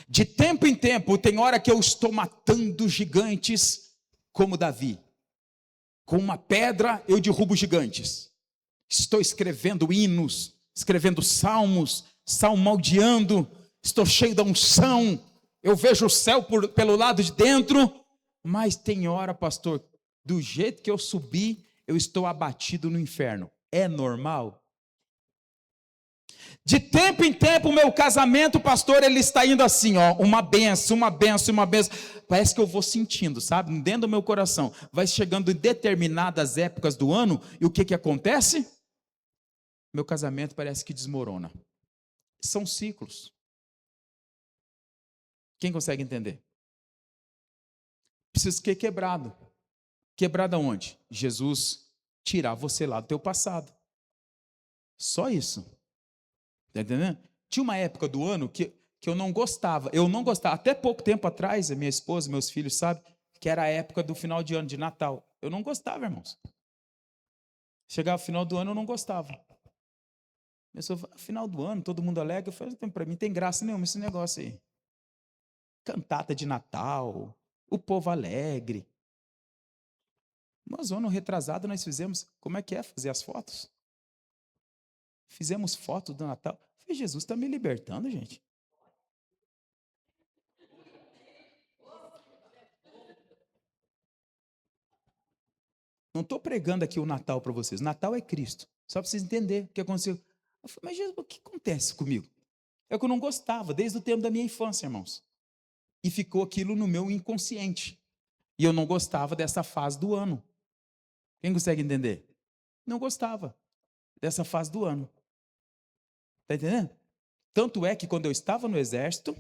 De tempo em tempo, tem hora que eu estou matando gigantes como Davi. Com uma pedra eu derrubo gigantes. Estou escrevendo hinos, escrevendo salmos, salmodiando. Estou cheio da unção, eu vejo o céu pelo lado de dentro, mas tem hora, pastor, do jeito que eu subi, eu estou abatido no inferno. É normal? De tempo em tempo, o meu casamento, pastor, ele está indo assim, ó, uma benção, uma benção, uma benção. Parece que eu vou sentindo, sabe? Dentro do meu coração. Vai chegando em determinadas épocas do ano, e o que acontece? Meu casamento parece que desmorona. São ciclos. Quem consegue entender? Precisa ser quebrado. Quebrado aonde? Jesus tirar você lá do teu passado. Só isso. Está entendendo? Tinha uma época do ano que eu não gostava. Eu não gostava. Até pouco tempo atrás, a minha esposa, meus filhos, sabem, que era a época do final de ano, de Natal. Eu não gostava, irmãos. Chegava o final do ano, eu não gostava. Começou, final do ano, todo mundo alegre. Eu falei, para mim tem graça nenhuma esse negócio aí. Cantata de Natal, o povo alegre. Mas ano retrasado nós fizemos, como é que é fazer as fotos? Fizemos foto do Natal. Eu falei, Jesus está me libertando, gente. Não estou pregando aqui o Natal para vocês. Natal é Cristo. Só para vocês entenderem o que aconteceu. Eu falei, mas Jesus, o que acontece comigo? É que eu não gostava, desde o tempo da minha infância, irmãos. E ficou aquilo no meu inconsciente. E eu não gostava dessa fase do ano. Quem consegue entender? Não gostava dessa fase do ano. Está entendendo? Tanto é que quando eu estava no exército,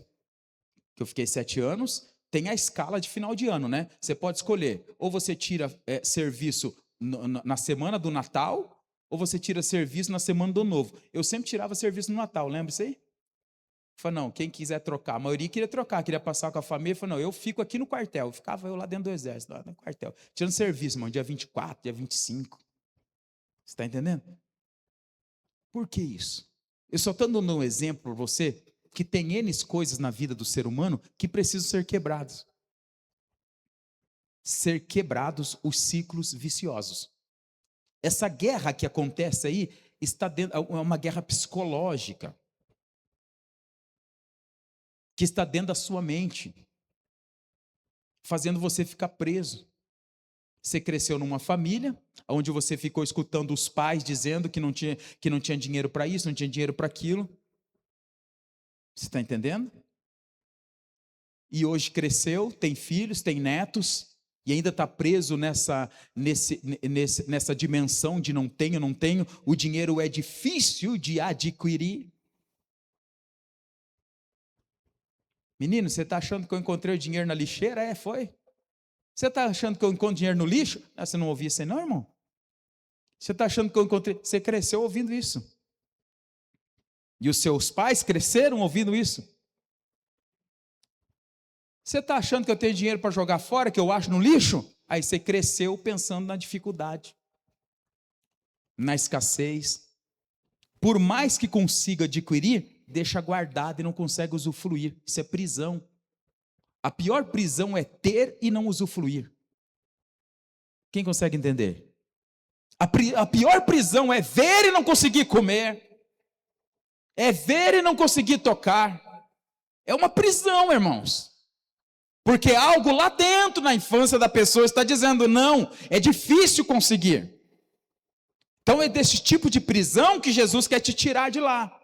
que eu fiquei 7 anos, tem a escala de final de ano, né? Você pode escolher, ou você tira serviço na semana do Natal, ou você tira serviço na semana do Novo. Eu sempre tirava serviço no Natal, lembra isso aí? Falei, não, quem quiser trocar, a maioria queria trocar, queria passar com a família, falei, não, eu fico aqui no quartel, ficava eu lá dentro do exército, lá no quartel, tirando serviço, irmão, dia 24, dia 25. Você está entendendo? Por que isso? Eu só estou dando um exemplo para você que tem N coisas na vida do ser humano que precisam ser quebrados. Ser quebrados os ciclos viciosos. Essa guerra que acontece aí está dentro, é uma guerra psicológica que está dentro da sua mente, fazendo você ficar preso. Você cresceu numa família onde você ficou escutando os pais dizendo que não tinha dinheiro para isso, não tinha dinheiro para aquilo. Você está entendendo? E hoje cresceu, tem filhos, tem netos, e ainda está preso nessa dimensão de não tenho, o dinheiro é difícil de adquirir. Menino, você está achando que eu encontrei o dinheiro na lixeira? Foi? Você está achando que eu encontro dinheiro no lixo? Você não ouvia isso aí não, irmão? Você está achando que eu encontrei... Você cresceu ouvindo isso. E os seus pais cresceram ouvindo isso. Você está achando que eu tenho dinheiro para jogar fora, que eu acho no lixo? Aí você cresceu pensando na dificuldade, na escassez. Por mais que consiga adquirir, deixa guardado e não consegue usufruir. Isso é prisão. A pior prisão é ter e não usufruir. Quem consegue entender? A pior prisão é ver e não conseguir comer. É ver e não conseguir tocar. É uma prisão, irmãos. Porque algo lá dentro, na infância da pessoa, está dizendo, não, é difícil conseguir. Então é desse tipo de prisão que Jesus quer te tirar de lá.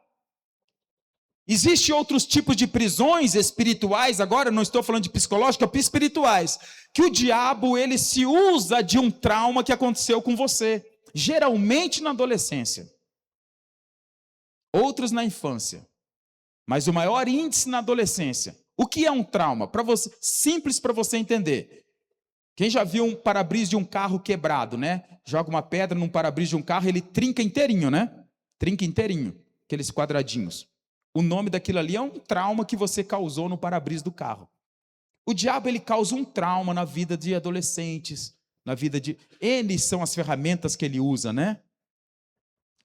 Existem outros tipos de prisões espirituais, agora não estou falando de psicológica, espirituais, que o diabo ele se usa de um trauma que aconteceu com você, geralmente na adolescência, outros na infância, mas o maior índice na adolescência. O que é um trauma? Para você, simples para você entender. Quem já viu um para-brisa de um carro quebrado, né? Joga uma pedra num para-brisa de um carro, ele trinca inteirinho, né? Trinca inteirinho, aqueles quadradinhos. O nome daquilo ali é um trauma que você causou no para-brisa do carro. O diabo ele causa um trauma na vida de adolescentes, na vida de... Eles são as ferramentas que ele usa, né?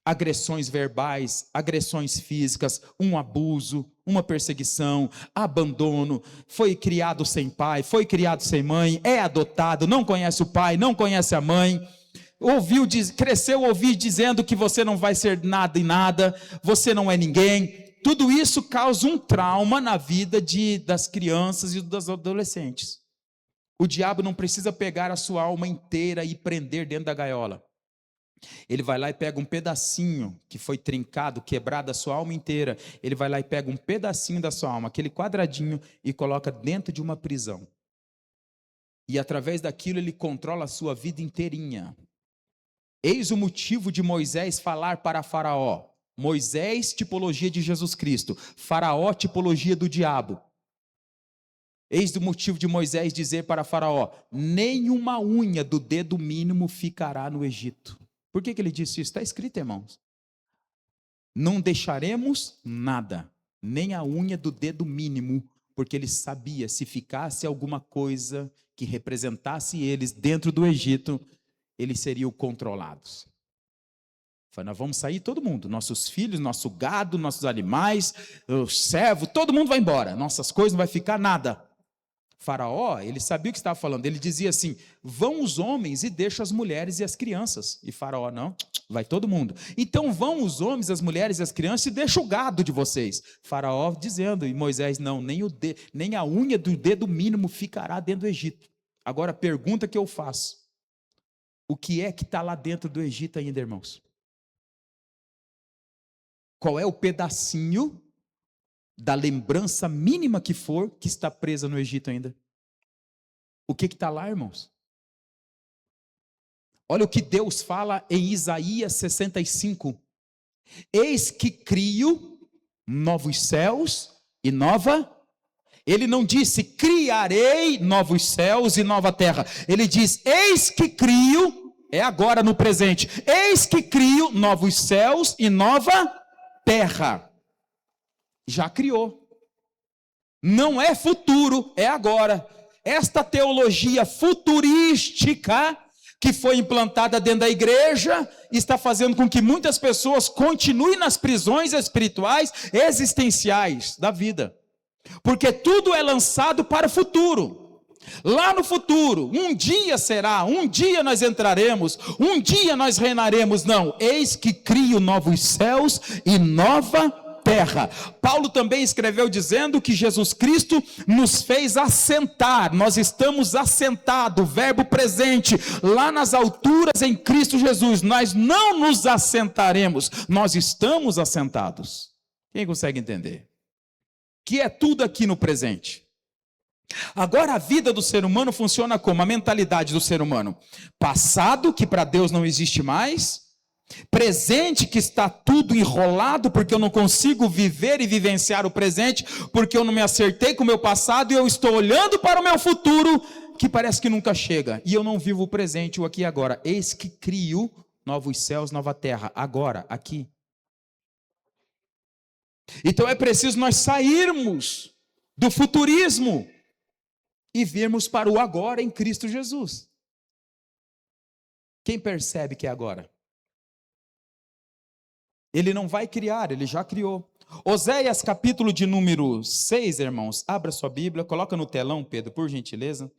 Agressões verbais, agressões físicas, um abuso, uma perseguição, abandono, foi criado sem pai, foi criado sem mãe, é adotado, não conhece o pai, não conhece a mãe, cresceu ouvindo dizendo que você não vai ser nada e nada, você não é ninguém. Tudo isso causa um trauma na vida das crianças e dos adolescentes. O diabo não precisa pegar a sua alma inteira e prender dentro da gaiola. Ele vai lá e pega um pedacinho que foi trincado, quebrado a sua alma inteira. Ele vai lá e pega um pedacinho da sua alma, aquele quadradinho, e coloca dentro de uma prisão. E através daquilo ele controla a sua vida inteirinha. Eis o motivo de Moisés falar para Faraó. Moisés, tipologia de Jesus Cristo. Faraó, tipologia do diabo. Eis o motivo de Moisés dizer para Faraó: nenhuma unha do dedo mínimo ficará no Egito. Por que ele disse isso? Está escrito, irmãos. Não deixaremos nada, nem a unha do dedo mínimo, porque ele sabia, se ficasse alguma coisa que representasse eles dentro do Egito, eles seriam controlados. Falei, nós vamos sair todo mundo, nossos filhos, nosso gado, nossos animais, o servo, todo mundo vai embora, nossas coisas não vai ficar nada. Faraó, ele sabia o que estava falando, ele dizia assim: vão os homens e deixam as mulheres e as crianças. E Faraó, não, vai todo mundo. Então vão os homens, as mulheres e as crianças e deixa o gado de vocês. Faraó dizendo, e Moisés, não, nem a unha do dedo mínimo ficará dentro do Egito. Agora a pergunta que eu faço: o que é que está lá dentro do Egito ainda, irmãos? Qual é o pedacinho da lembrança mínima que for, que está presa no Egito ainda? O que está lá, irmãos? Olha o que Deus fala em Isaías 65. Eis que crio novos céus e nova. Ele não disse criarei novos céus e nova terra. Ele diz eis que crio, é agora no presente. Eis que crio novos céus e nova terra. Já criou. Não é futuro, é agora. Esta teologia futurística que foi implantada dentro da igreja está fazendo com que muitas pessoas continuem nas prisões espirituais existenciais da vida. Porque tudo é lançado para o futuro. Lá no futuro, um dia será, um dia nós entraremos, um dia nós reinaremos. Não, eis que crio novos céus e nova terra. Paulo também escreveu dizendo que Jesus Cristo nos fez assentar. Nós estamos assentados, verbo presente, lá nas alturas em Cristo Jesus. Nós não nos assentaremos, nós estamos assentados. Quem consegue entender? Que é tudo aqui no presente. Agora a vida do ser humano funciona como? A mentalidade do ser humano: passado, que para Deus não existe mais; presente, que está tudo enrolado, porque eu não consigo viver e vivenciar o presente, porque eu não me acertei com o meu passado, e eu estou olhando para o meu futuro, que parece que nunca chega, e eu não vivo o presente, o aqui e agora. Eis que crio novos céus, nova terra, agora, aqui. Então é preciso nós sairmos do futurismo e virmos para o agora em Cristo Jesus. Quem percebe que é agora? Ele não vai criar, ele já criou. Oséias capítulo de número 6, irmãos, abra sua Bíblia, coloca no telão, Pedro, por gentileza.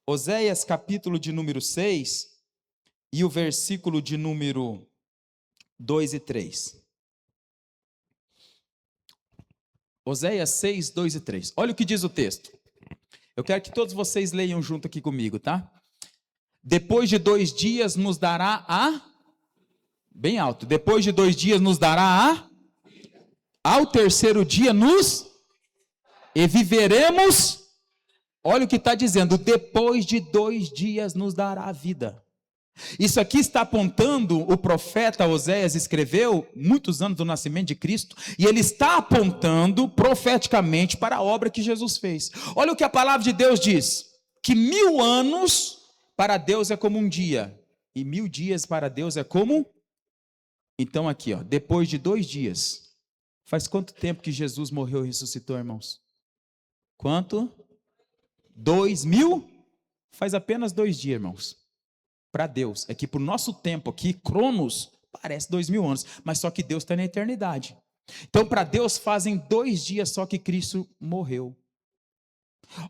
Oséias capítulo de número 6 e o versículo de número 2 e 3. Oséias 6, 2 e 3. Olha o que diz o texto. Eu quero que todos vocês leiam junto aqui comigo, tá? Depois de 2 dias nos dará a... Bem alto. Depois de 2 dias nos dará a... Ao terceiro dia nos... E viveremos... Olha o que está dizendo. Depois de 2 dias nos dará a vida. Isso aqui está apontando, o profeta Oséias escreveu muitos anos do nascimento de Cristo, e ele está apontando profeticamente para a obra que Jesus fez. Olha o que a palavra de Deus diz, que 1000 anos para Deus é como um dia, e 1000 dias para Deus é como... Então aqui, ó, depois de 2 dias, faz quanto tempo que Jesus morreu e ressuscitou, irmãos? Quanto? 2000? Faz apenas 2 dias, irmãos. Para Deus, é que para o nosso tempo aqui, Cronos, parece 2000 anos, mas só que Deus está na eternidade. Então para Deus fazem 2 dias só que Cristo morreu.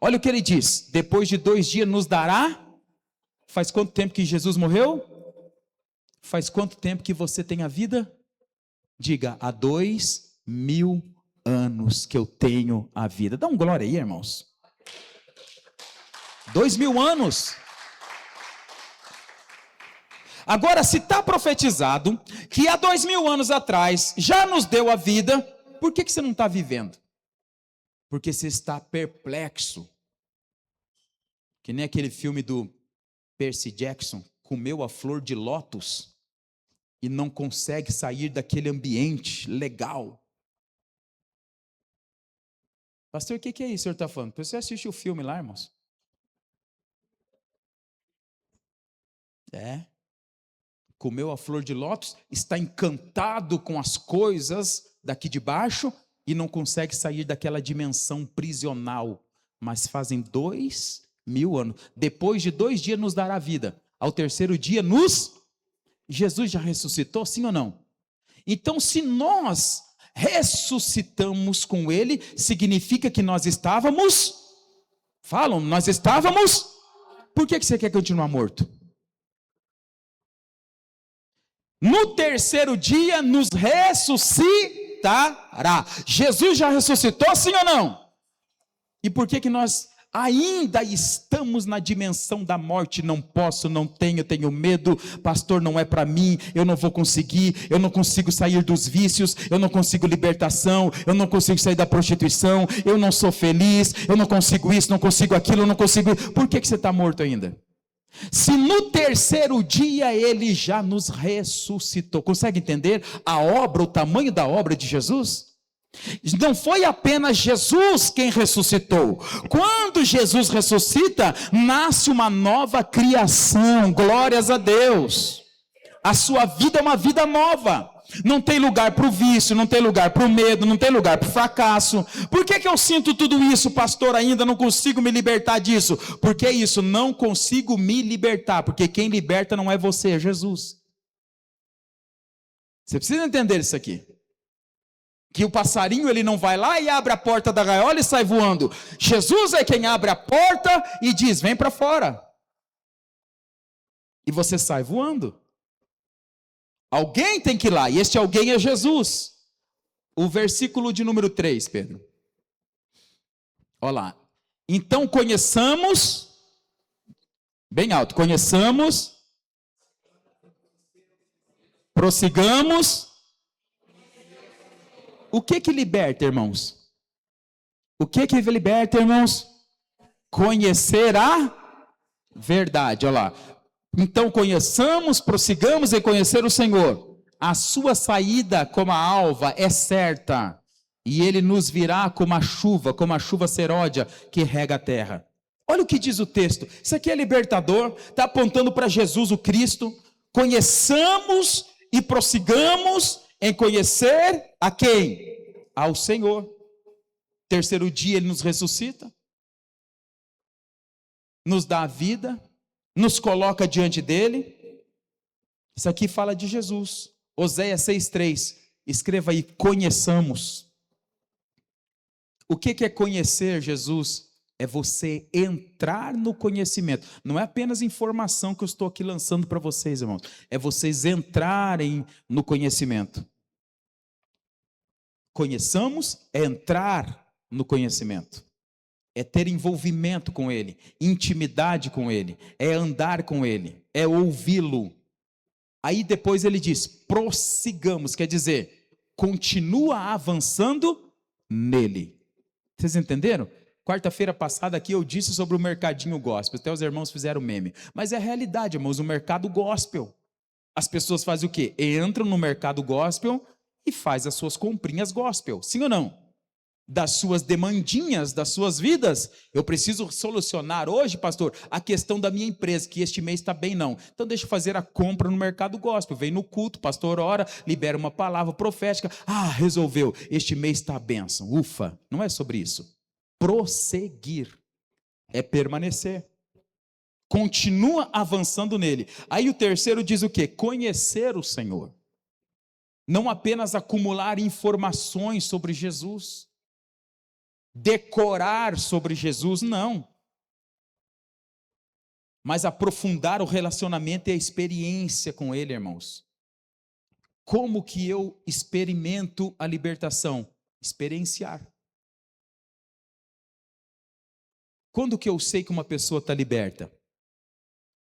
Olha o que ele diz, depois de 2 dias nos dará, faz quanto tempo que Jesus morreu? Faz quanto tempo que você tem a vida? Diga, há 2000 anos que eu tenho a vida. Dá um glória aí, irmãos. 2000 anos. Agora, se está profetizado que há 2000 anos atrás já nos deu a vida, por que você não está vivendo? Porque você está perplexo. Que nem aquele filme do Percy Jackson, comeu a flor de lótus e não consegue sair daquele ambiente legal. Pastor, o que é isso que o senhor está falando? Você assiste o filme lá, irmãos? Comeu a flor de lótus, está encantado com as coisas daqui de baixo e não consegue sair daquela dimensão prisional. Mas fazem 2000 anos. Depois de 2 dias nos dará vida. Ao terceiro dia Jesus já ressuscitou, sim ou não? Então, se nós ressuscitamos com Ele, significa que nós estávamos... Falam, nós estávamos... Por que você quer continuar morto? No terceiro dia nos ressuscitará. Jesus já ressuscitou, sim ou não? E por que nós ainda estamos na dimensão da morte? Não posso, não tenho medo, pastor, não é para mim, eu não vou conseguir, eu não consigo sair dos vícios, eu não consigo libertação, eu não consigo sair da prostituição, eu não sou feliz, eu não consigo isso, não consigo aquilo, eu não consigo... Por que você está morto ainda? Se no terceiro dia Ele já nos ressuscitou. Consegue entender a obra, o tamanho da obra de Jesus? Não foi apenas Jesus quem ressuscitou. Quando Jesus ressuscita, nasce uma nova criação. Glórias a Deus. A sua vida é uma vida nova. Não tem lugar para o vício, não tem lugar para o medo, não tem lugar para o fracasso. Por que eu sinto tudo isso, pastor? Ainda não consigo me libertar disso. Porque é isso, não consigo me libertar. Porque quem liberta não é você, é Jesus. Você precisa entender isso aqui. Que o passarinho ele não vai lá e abre a porta da gaiola e sai voando. Jesus é quem abre a porta e diz, vem para fora. E você sai voando. Alguém tem que ir lá, e este alguém é Jesus. O versículo de número 3, Pedro. Olha lá. Então conheçamos, bem alto, conheçamos, prossigamos. O que liberta, irmãos? O que liberta, irmãos? Conhecer a verdade, olha lá. Então conheçamos, prossigamos em conhecer o Senhor. A sua saída como a alva é certa, e Ele nos virá como a chuva seródia que rega a terra. Olha o que diz o texto. Isso aqui é libertador, está apontando para Jesus o Cristo. Conheçamos e prossigamos em conhecer a quem? Ao Senhor. Terceiro dia Ele nos ressuscita, nos dá a vida, nos coloca diante dele. Isso aqui fala de Jesus. Oséias 6,3. Escreva aí, conheçamos. O que é conhecer Jesus? É você entrar no conhecimento. Não é apenas informação que eu estou aqui lançando para vocês, irmãos. É vocês entrarem no conhecimento. Conheçamos é entrar no conhecimento. É ter envolvimento com Ele, intimidade com Ele, é andar com Ele, é ouvi-lo. Aí depois ele diz, prossigamos, quer dizer, continua avançando nele. Vocês entenderam? Quarta-feira passada aqui eu disse sobre o mercadinho gospel, até os irmãos fizeram meme. Mas é a realidade, irmãos, o mercado gospel. As pessoas fazem o quê? Entram no mercado gospel e fazem as suas comprinhas gospel, sim ou não? Das suas demandinhas, das suas vidas. Eu preciso solucionar hoje, pastor, a questão da minha empresa, que este mês está bem não. Então deixa eu fazer a compra no mercado gospel. Vem no culto, pastor ora, libera uma palavra profética. Ah, resolveu, este mês está a bênção. Ufa, não é sobre isso. Prosseguir é permanecer. Continua avançando nele. Aí o terceiro diz o quê? Conhecer o Senhor. Não apenas acumular informações sobre Jesus. Decorar sobre Jesus, não. Mas aprofundar o relacionamento e a experiência com Ele, irmãos. Como que eu experimento a libertação? Experienciar. Quando que eu sei que uma pessoa está liberta?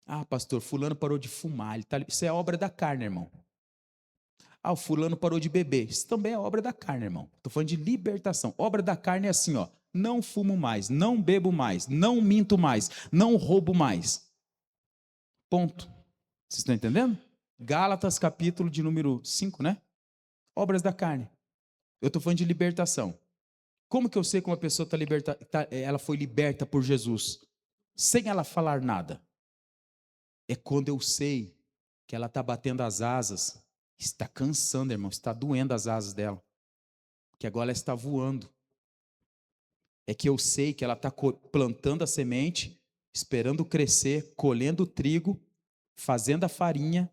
Ah, pastor, fulano parou de fumar. Isso é obra da carne, irmão. Ah, o fulano parou de beber. Isso também é obra da carne, irmão. Estou falando de libertação. Obra da carne é assim, ó. Não fumo mais, não bebo mais, não minto mais, não roubo mais. Ponto. Vocês estão entendendo? Gálatas, capítulo de número 5, né? Obras da carne. Eu estou falando de libertação. Como que eu sei que uma pessoa ela foi liberta por Jesus? Sem ela falar nada. É quando eu sei que ela está batendo as asas, está cansando, irmão, está doendo as asas dela, que agora ela está voando. É que eu sei que ela está plantando a semente, esperando crescer, colhendo o trigo, fazendo a farinha.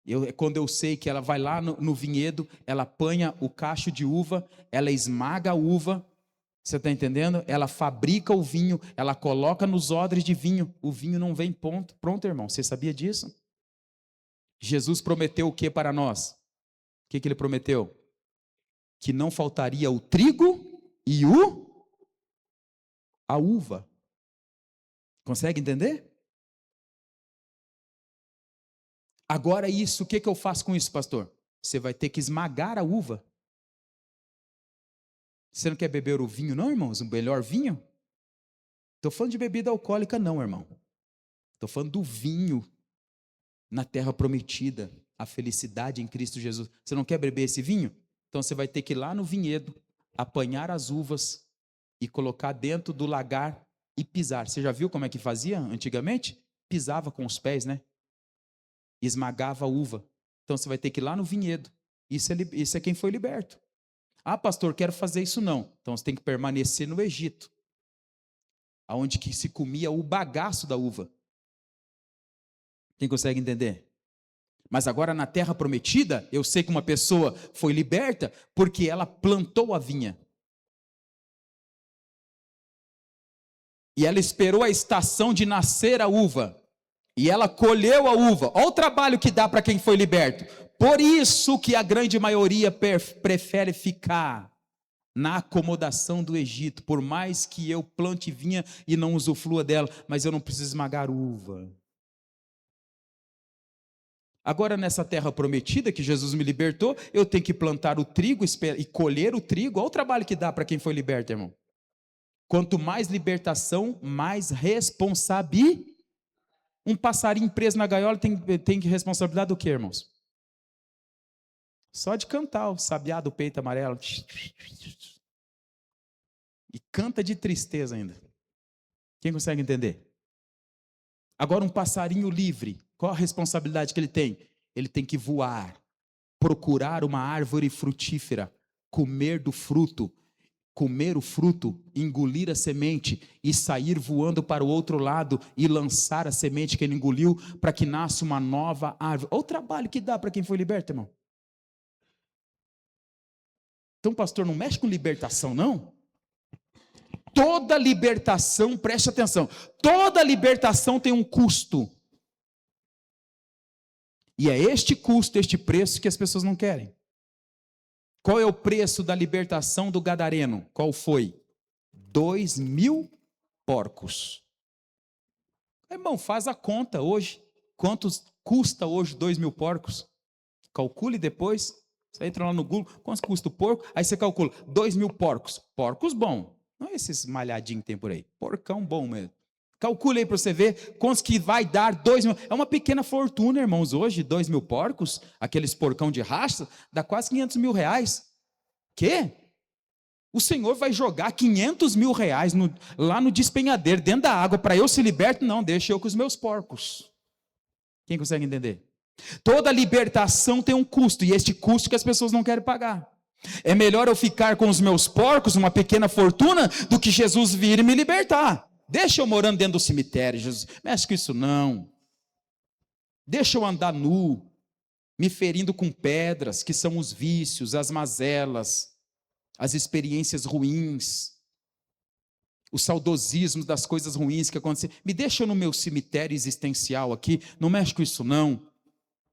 É quando eu sei que ela vai lá no vinhedo, ela apanha o cacho de uva, ela esmaga a uva, você está entendendo? Ela fabrica o vinho, ela coloca nos odres de vinho, o vinho não vem pronto, irmão, você sabia disso? Jesus prometeu o que para nós? O que ele prometeu? Que não faltaria o trigo e a uva. Consegue entender? Agora isso, o que eu faço com isso, pastor? Você vai ter que esmagar a uva. Você não quer beber o vinho não, irmãos? O melhor vinho? Estou falando de bebida alcoólica não, irmão. Estou falando do vinho na terra prometida, a felicidade em Cristo Jesus. Você não quer beber esse vinho? Então você vai ter que ir lá no vinhedo, apanhar as uvas e colocar dentro do lagar e pisar. Você já viu como é que fazia antigamente? Pisava com os pés, né? Esmagava a uva. Então você vai ter que ir lá no vinhedo. Isso é quem foi liberto. Ah, pastor, quero fazer isso não. Então você tem que permanecer no Egito, aonde que se comia o bagaço da uva. Quem consegue entender? Mas agora na terra prometida, eu sei que uma pessoa foi liberta porque ela plantou a vinha. E ela esperou a estação de nascer a uva. E ela colheu a uva. Olha o trabalho que dá para quem foi liberto. Por isso que a grande maioria prefere ficar na acomodação do Egito. Por mais que eu plante vinha e não usufrua dela, mas eu não preciso esmagar uva. Agora nessa terra prometida que Jesus me libertou, eu tenho que plantar o trigo e colher o trigo. Olha o trabalho que dá para quem foi liberto, irmão. Quanto mais libertação, mais responsabilidade. Um passarinho preso na gaiola tem responsabilidade do quê, irmãos? Só de cantar, o sabiá do peito amarelo. E canta de tristeza ainda. Quem consegue entender? Agora um passarinho livre, qual a responsabilidade que ele tem? Ele tem que voar, procurar uma árvore frutífera, comer do fruto, comer o fruto, engolir a semente e sair voando para o outro lado e lançar a semente que ele engoliu para que nasça uma nova árvore. Olha o trabalho que dá para quem foi liberto, irmão. Então, pastor, não mexe com libertação, não? Toda libertação, preste atenção, toda libertação tem um custo. E é este custo, este preço que as pessoas não querem. Qual é o preço da libertação do gadareno? Qual foi? 2.000 porcos. Irmão, faz a conta hoje. Quantos custa hoje 2.000 porcos? Calcule depois. Você entra lá no Google, quanto custa o porco? Aí você calcula, 2.000 porcos. Porcos bom. Não é esses malhadinhos que tem por aí. Porcão bom mesmo. Calcule aí para você ver quantos que vai dar 2.000. É uma pequena fortuna, irmãos. Hoje, 2.000 porcos, aqueles porcão de raça, dá quase 500 mil reais. Quê? O Senhor vai jogar 500 mil reais lá no despenhadeiro, dentro da água, para eu ser liberto? Não, deixa eu com os meus porcos. Quem consegue entender? Toda libertação tem um custo, e este custo que as pessoas não querem pagar. É melhor eu ficar com os meus porcos, uma pequena fortuna, do que Jesus vir e me libertar. Deixa eu morando dentro do cemitério, Jesus. Mexe com isso não. Deixa eu andar nu, me ferindo com pedras, que são os vícios, as mazelas, as experiências ruins, os saudosismos das coisas ruins que aconteceram. Me deixa no meu cemitério existencial aqui, não mexe com isso não.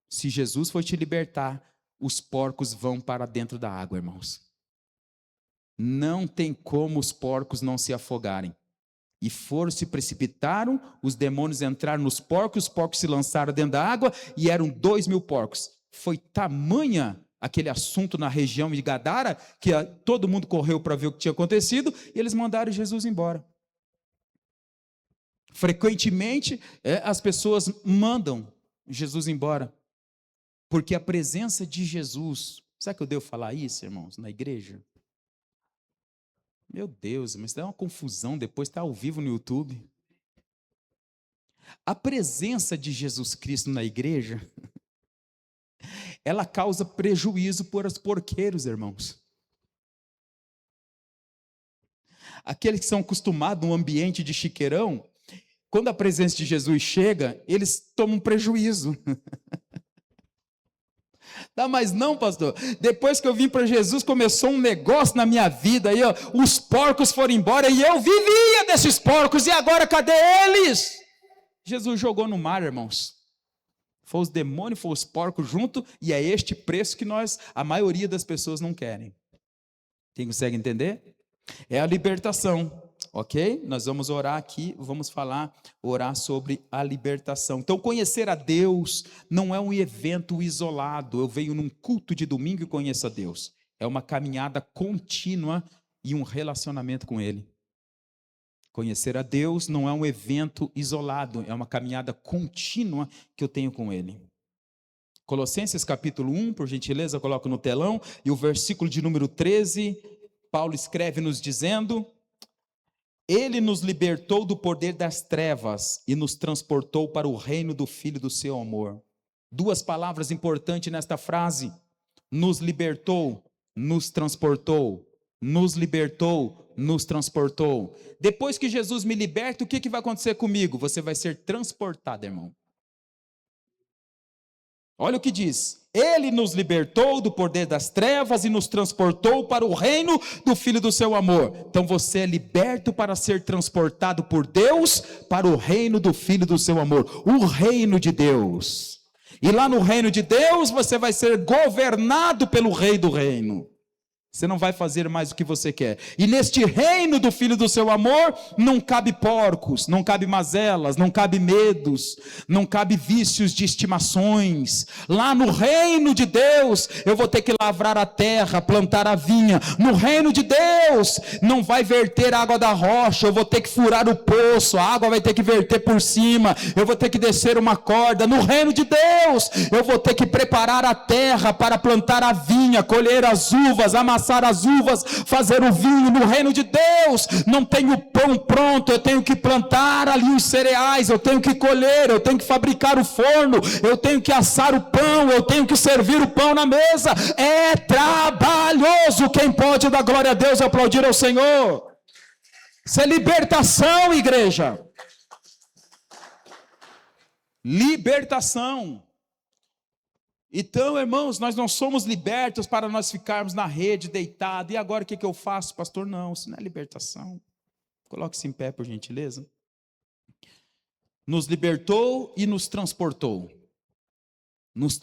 Se Jesus for te libertar, os porcos vão para dentro da água, irmãos. Não tem como os porcos não se afogarem. E foram, se precipitaram, os demônios entraram nos porcos, os porcos se lançaram dentro da água, e eram 2.000 porcos. Foi tamanha aquele assunto na região de Gadara, que todo mundo correu para ver o que tinha acontecido, e eles mandaram Jesus embora. Frequentemente, as pessoas mandam Jesus embora, porque a presença de Jesus... Será que eu devo falar isso, irmãos, na igreja? Meu Deus, mas dá uma confusão, depois está ao vivo no YouTube. A presença de Jesus Cristo na igreja, ela causa prejuízo para os porqueiros, irmãos. Aqueles que são acostumados num ambiente de chiqueirão, quando a presença de Jesus chega, eles tomam prejuízo. Não, mas não, pastor. Depois que eu vim para Jesus, começou um negócio na minha vida. Aí, ó, os porcos foram embora e eu vivia desses porcos. E agora, cadê eles? Jesus jogou no mar, irmãos. Foi os demônios, foi os porcos junto. E é este preço que a maioria das pessoas não querem. Quem consegue entender? É a libertação. Ok? Nós vamos orar aqui, vamos orar sobre a libertação. Então, conhecer a Deus não é um evento isolado. Eu venho num culto de domingo e conheço a Deus. É uma caminhada contínua e um relacionamento com Ele. Conhecer a Deus não é um evento isolado, é uma caminhada contínua que eu tenho com Ele. Colossenses capítulo 1, por gentileza, coloco no telão, e o versículo de número 13, Paulo escreve nos dizendo: Ele nos libertou do poder das trevas e nos transportou para o reino do Filho do seu amor. Duas palavras importantes nesta frase: nos libertou, nos transportou. Nos libertou, nos transportou. Depois que Jesus me liberta, o que vai acontecer comigo? Você vai ser transportado, irmão. Olha o que diz: Ele nos libertou do poder das trevas e nos transportou para o reino do Filho do seu amor. Então você é liberto para ser transportado por Deus para o reino do Filho do seu amor. O reino de Deus. E lá no reino de Deus você vai ser governado pelo Rei do reino. Você não vai fazer mais o que você quer. E neste reino do Filho do seu amor, não cabe porcos, não cabe mazelas, não cabe medos, não cabe vícios de estimações. Lá no reino de Deus, eu vou ter que lavrar a terra, plantar a vinha. No reino de Deus, não vai verter água da rocha, eu vou ter que furar o poço, a água vai ter que verter por cima, eu vou ter que descer uma corda. No reino de Deus, eu vou ter que preparar a terra para plantar a vinha, colher as uvas, amassar as uvas, fazer o vinho. No reino de Deus não tenho pão pronto, eu tenho que plantar ali os cereais, eu tenho que colher, eu tenho que fabricar o forno, eu tenho que assar o pão, eu tenho que servir o pão na mesa. É trabalhoso. Quem pode dar glória a Deus e aplaudir ao Senhor? Isso é libertação, igreja. Libertação. Então, irmãos, nós não somos libertos para nós ficarmos na rede, deitado. E agora o que eu faço, pastor? Não, isso não é libertação. Coloque-se em pé, por gentileza. Nos libertou e nos transportou. Nos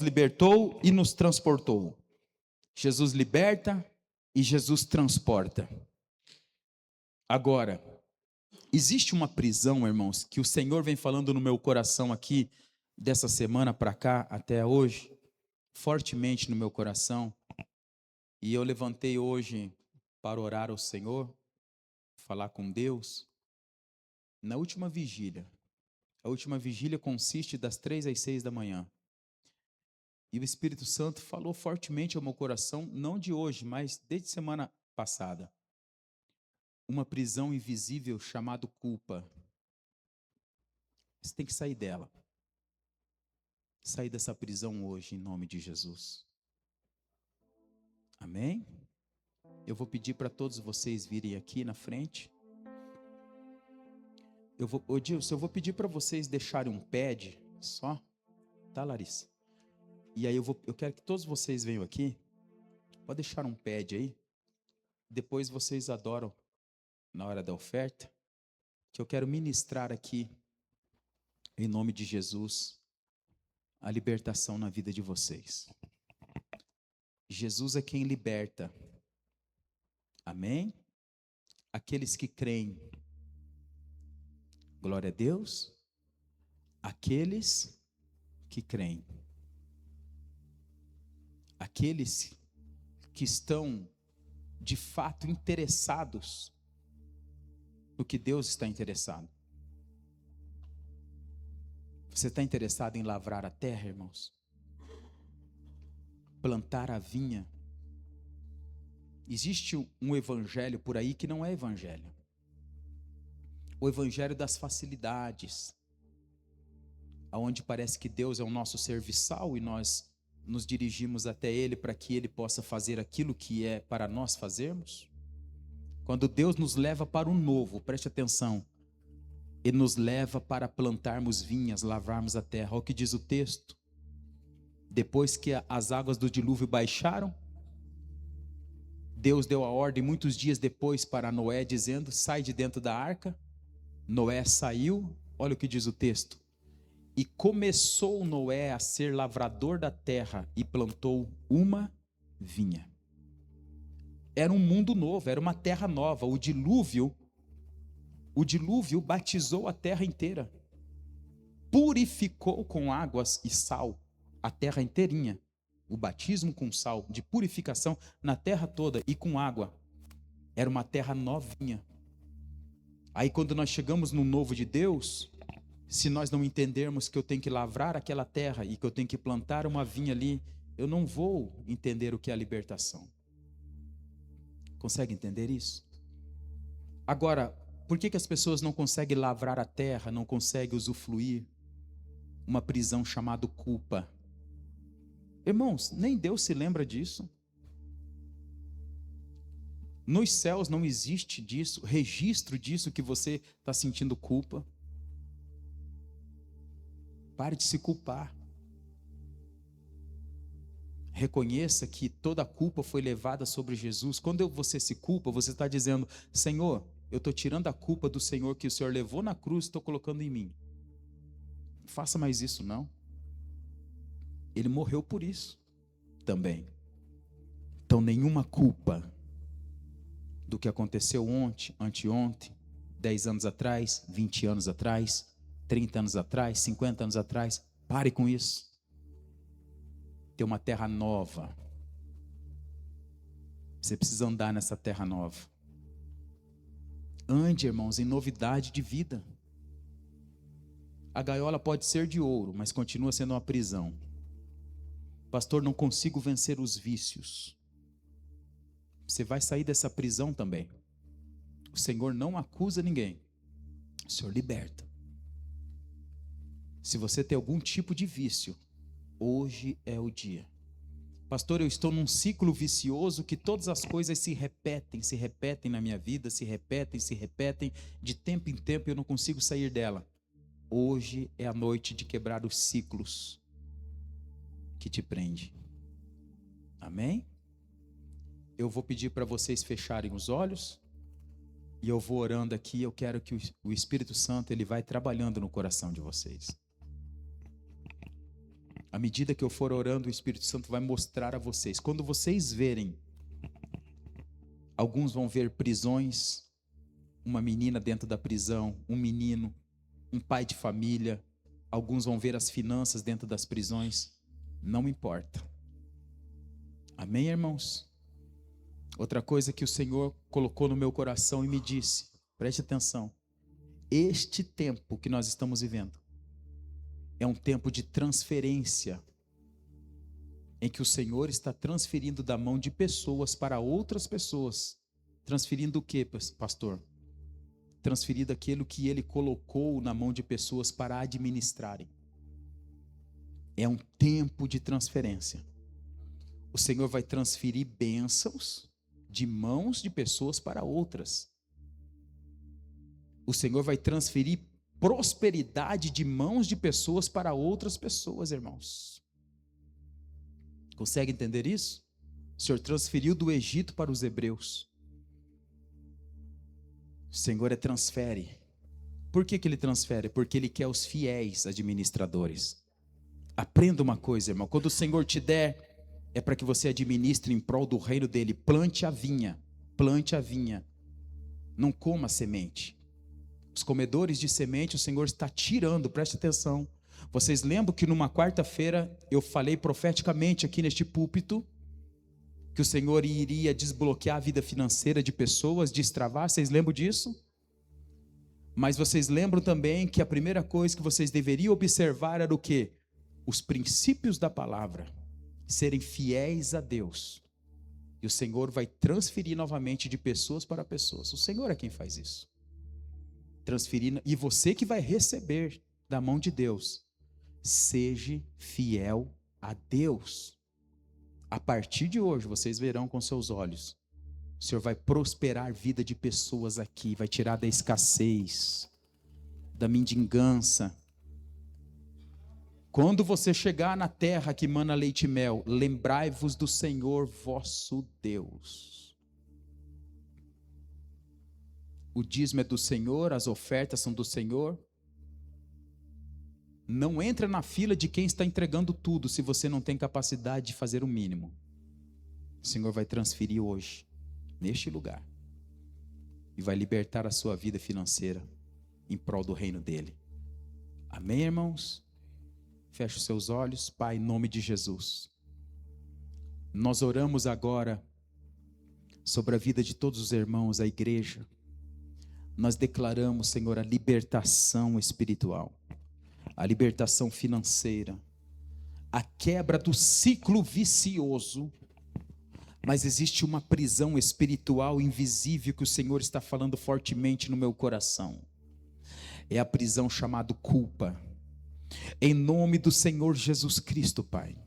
libertou e nos transportou. Jesus liberta e Jesus transporta. Agora, existe uma prisão, irmãos, que o Senhor vem falando no meu coração aqui, dessa semana para cá, até hoje, fortemente no meu coração, e eu levantei hoje para orar ao Senhor, falar com Deus, na última vigília. A última vigília consiste das 3 às 6 da manhã, e o Espírito Santo falou fortemente ao meu coração, não de hoje, mas desde semana passada, uma prisão invisível chamada culpa. Você tem que sair dela. Sair dessa prisão hoje, em nome de Jesus. Amém? Eu vou pedir para todos vocês virem aqui na frente. Dilson, eu vou pedir para vocês deixarem um pad só. Tá, Larissa? E aí eu quero que todos vocês venham aqui. Pode deixar um pad aí. Depois vocês adoram na hora da oferta. Que eu quero ministrar aqui, em nome de Jesus, a libertação na vida de vocês. Jesus é quem liberta. Amém? aqueles que creem. Glória a Deus. Aqueles que creem. Aqueles que estão de fato interessados no que Deus está interessado. Você está interessado em lavrar a terra, irmãos? Plantar a vinha? Existe um evangelho por aí que não é evangelho. O evangelho das facilidades, aonde parece que Deus é o nosso serviçal e nós nos dirigimos até Ele para que Ele possa fazer aquilo que é para nós fazermos. Quando Deus nos leva para o novo, preste atenção, Ele nos leva para plantarmos vinhas, lavrarmos a terra. Olha o que diz o texto. Depois que as águas do dilúvio baixaram, Deus deu a ordem muitos dias depois para Noé, dizendo: sai de dentro da arca. Noé saiu, olha o que diz o texto. E começou Noé a ser lavrador da terra e plantou uma vinha. Era um mundo novo, era uma terra nova. O dilúvio batizou a terra inteira. Purificou com águas e sal a terra inteirinha. O batismo com sal, de purificação na terra toda e com água. Era uma terra novinha. Aí quando nós chegamos no novo de Deus, se nós não entendermos que eu tenho que lavrar aquela terra e que eu tenho que plantar uma vinha ali, eu não vou entender o que é a libertação. Consegue entender isso? Agora, por que as pessoas não conseguem lavrar a terra, não conseguem usufruir? Uma prisão chamada culpa. Irmãos, nem Deus se lembra disso. Nos céus não existe disso, registro disso que você está sentindo culpa. Pare de se culpar. Reconheça que toda a culpa foi levada sobre Jesus. Quando você se culpa, você está dizendo: Senhor, eu estou tirando a culpa do Senhor que o Senhor levou na cruz e estou colocando em mim. Não faça mais isso, não. Ele morreu por isso também. Então nenhuma culpa do que aconteceu ontem, anteontem, 10 anos atrás, 20 anos atrás, 30 anos atrás, 50 anos atrás. Pare com isso. Tem uma terra nova. Você precisa andar nessa terra nova. Ande, irmãos, em novidade de vida. A gaiola pode ser de ouro, mas continua sendo uma prisão. Pastor, não consigo vencer os vícios. Você vai sair dessa prisão também. O Senhor não acusa ninguém. O Senhor liberta. Se você tem algum tipo de vício, hoje é o dia. Pastor, eu estou num ciclo vicioso que todas as coisas se repetem na minha vida, se repetem, de tempo em tempo eu não consigo sair dela. Hoje é a noite de quebrar os ciclos que te prende. Amém? Eu vou pedir para vocês fecharem os olhos e eu vou orando aqui. Eu quero que o Espírito Santo ele vai trabalhando no coração de vocês. À medida que eu for orando, o Espírito Santo vai mostrar a vocês. Quando vocês verem, alguns vão ver prisões, uma menina dentro da prisão, um menino, um pai de família. Alguns vão ver as finanças dentro das prisões. Não importa. Amém, irmãos? Outra coisa que o Senhor colocou no meu coração e me disse, preste atenção. Este tempo que nós estamos vivendo é um tempo de transferência, em que o Senhor está transferindo da mão de pessoas para outras pessoas. Transferindo o que, pastor? Transferindo aquilo que Ele colocou na mão de pessoas para administrarem. É um tempo de transferência. O Senhor vai transferir bênçãos de mãos de pessoas para outras. O Senhor vai transferir prosperidade de mãos de pessoas para outras pessoas, irmãos. Consegue entender isso? O Senhor transferiu do Egito para os hebreus. O Senhor transfere. Por que Ele transfere? Porque Ele quer os fiéis administradores. Aprenda uma coisa, irmão. Quando o Senhor te der, é para que você administre em prol do reino dele. Plante a vinha. Plante a vinha. Não coma semente. Os comedores de semente o Senhor está tirando, preste atenção. Vocês lembram que numa quarta-feira eu falei profeticamente aqui neste púlpito que o Senhor iria desbloquear a vida financeira de pessoas, destravar? Vocês lembram disso? Mas vocês lembram também que a primeira coisa que vocês deveriam observar era o quê? Os princípios da palavra, serem fiéis a Deus. E o Senhor vai transferir novamente de pessoas para pessoas. O Senhor é quem faz isso. Transferir, e você que vai receber da mão de Deus. Seja fiel a Deus. A partir de hoje, vocês verão com seus olhos. O Senhor vai prosperar a vida de pessoas aqui, vai tirar da escassez, da mendigança. Quando você chegar na terra que mana leite e mel, lembrai-vos do Senhor vosso Deus. O dízimo é do Senhor, as ofertas são do Senhor. Não entra na fila de quem está entregando tudo, se você não tem capacidade de fazer o mínimo. O Senhor vai transferir hoje, neste lugar, e vai libertar a sua vida financeira em prol do reino dele. Amém, irmãos? Feche os seus olhos. Pai, em nome de Jesus, nós oramos agora sobre a vida de todos os irmãos, a igreja. Nós declaramos, Senhor, a libertação espiritual, a libertação financeira, a quebra do ciclo vicioso. Mas existe uma prisão espiritual invisível que o Senhor está falando fortemente no meu coração. É a prisão chamada culpa. Em nome do Senhor Jesus Cristo, Pai,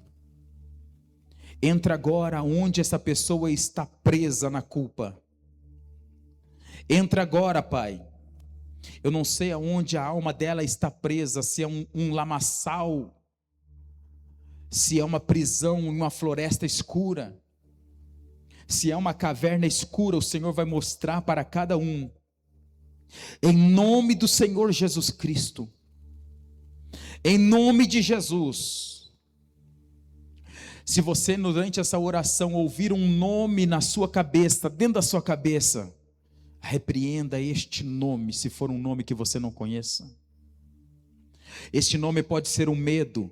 entra agora onde essa pessoa está presa na culpa. Entra agora, Pai. Eu não sei aonde a alma dela está presa, se é um lamaçal, se é uma prisão em uma floresta escura, se é uma caverna escura. O Senhor vai mostrar para cada um. Em nome do Senhor Jesus Cristo. Em nome de Jesus. Se você durante essa oração ouvir um nome na sua cabeça, dentro da sua cabeça, repreenda este nome, se for um nome que você não conheça. Este nome pode ser o medo,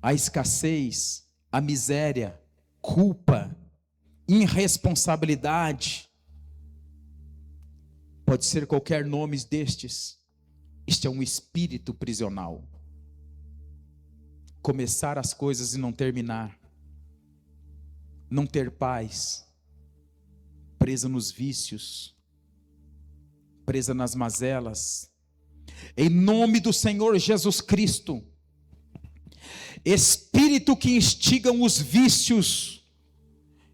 a escassez, a miséria, culpa, irresponsabilidade. Pode ser qualquer nome destes. Este é um espírito prisional. Começar as coisas e não terminar, não ter paz, presa nos vícios, presa nas mazelas. Em nome do Senhor Jesus Cristo, espírito que instigam os vícios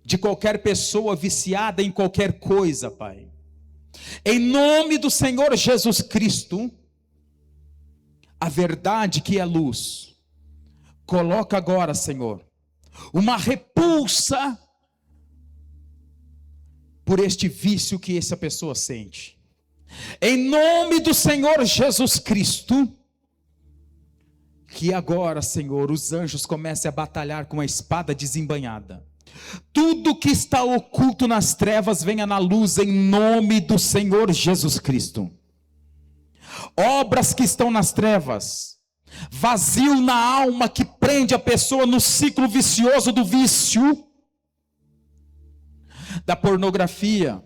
de qualquer pessoa viciada em qualquer coisa, Pai, em nome do Senhor Jesus Cristo, a verdade que é luz, coloca agora, Senhor, uma repulsa por este vício que essa pessoa sente. Em nome do Senhor Jesus Cristo, que agora, Senhor, os anjos comecem a batalhar com a espada desembainhada. Tudo que está oculto nas trevas venha na luz em nome do Senhor Jesus Cristo. Obras que estão nas trevas, vazio na alma que prende a pessoa no ciclo vicioso do vício, da pornografia,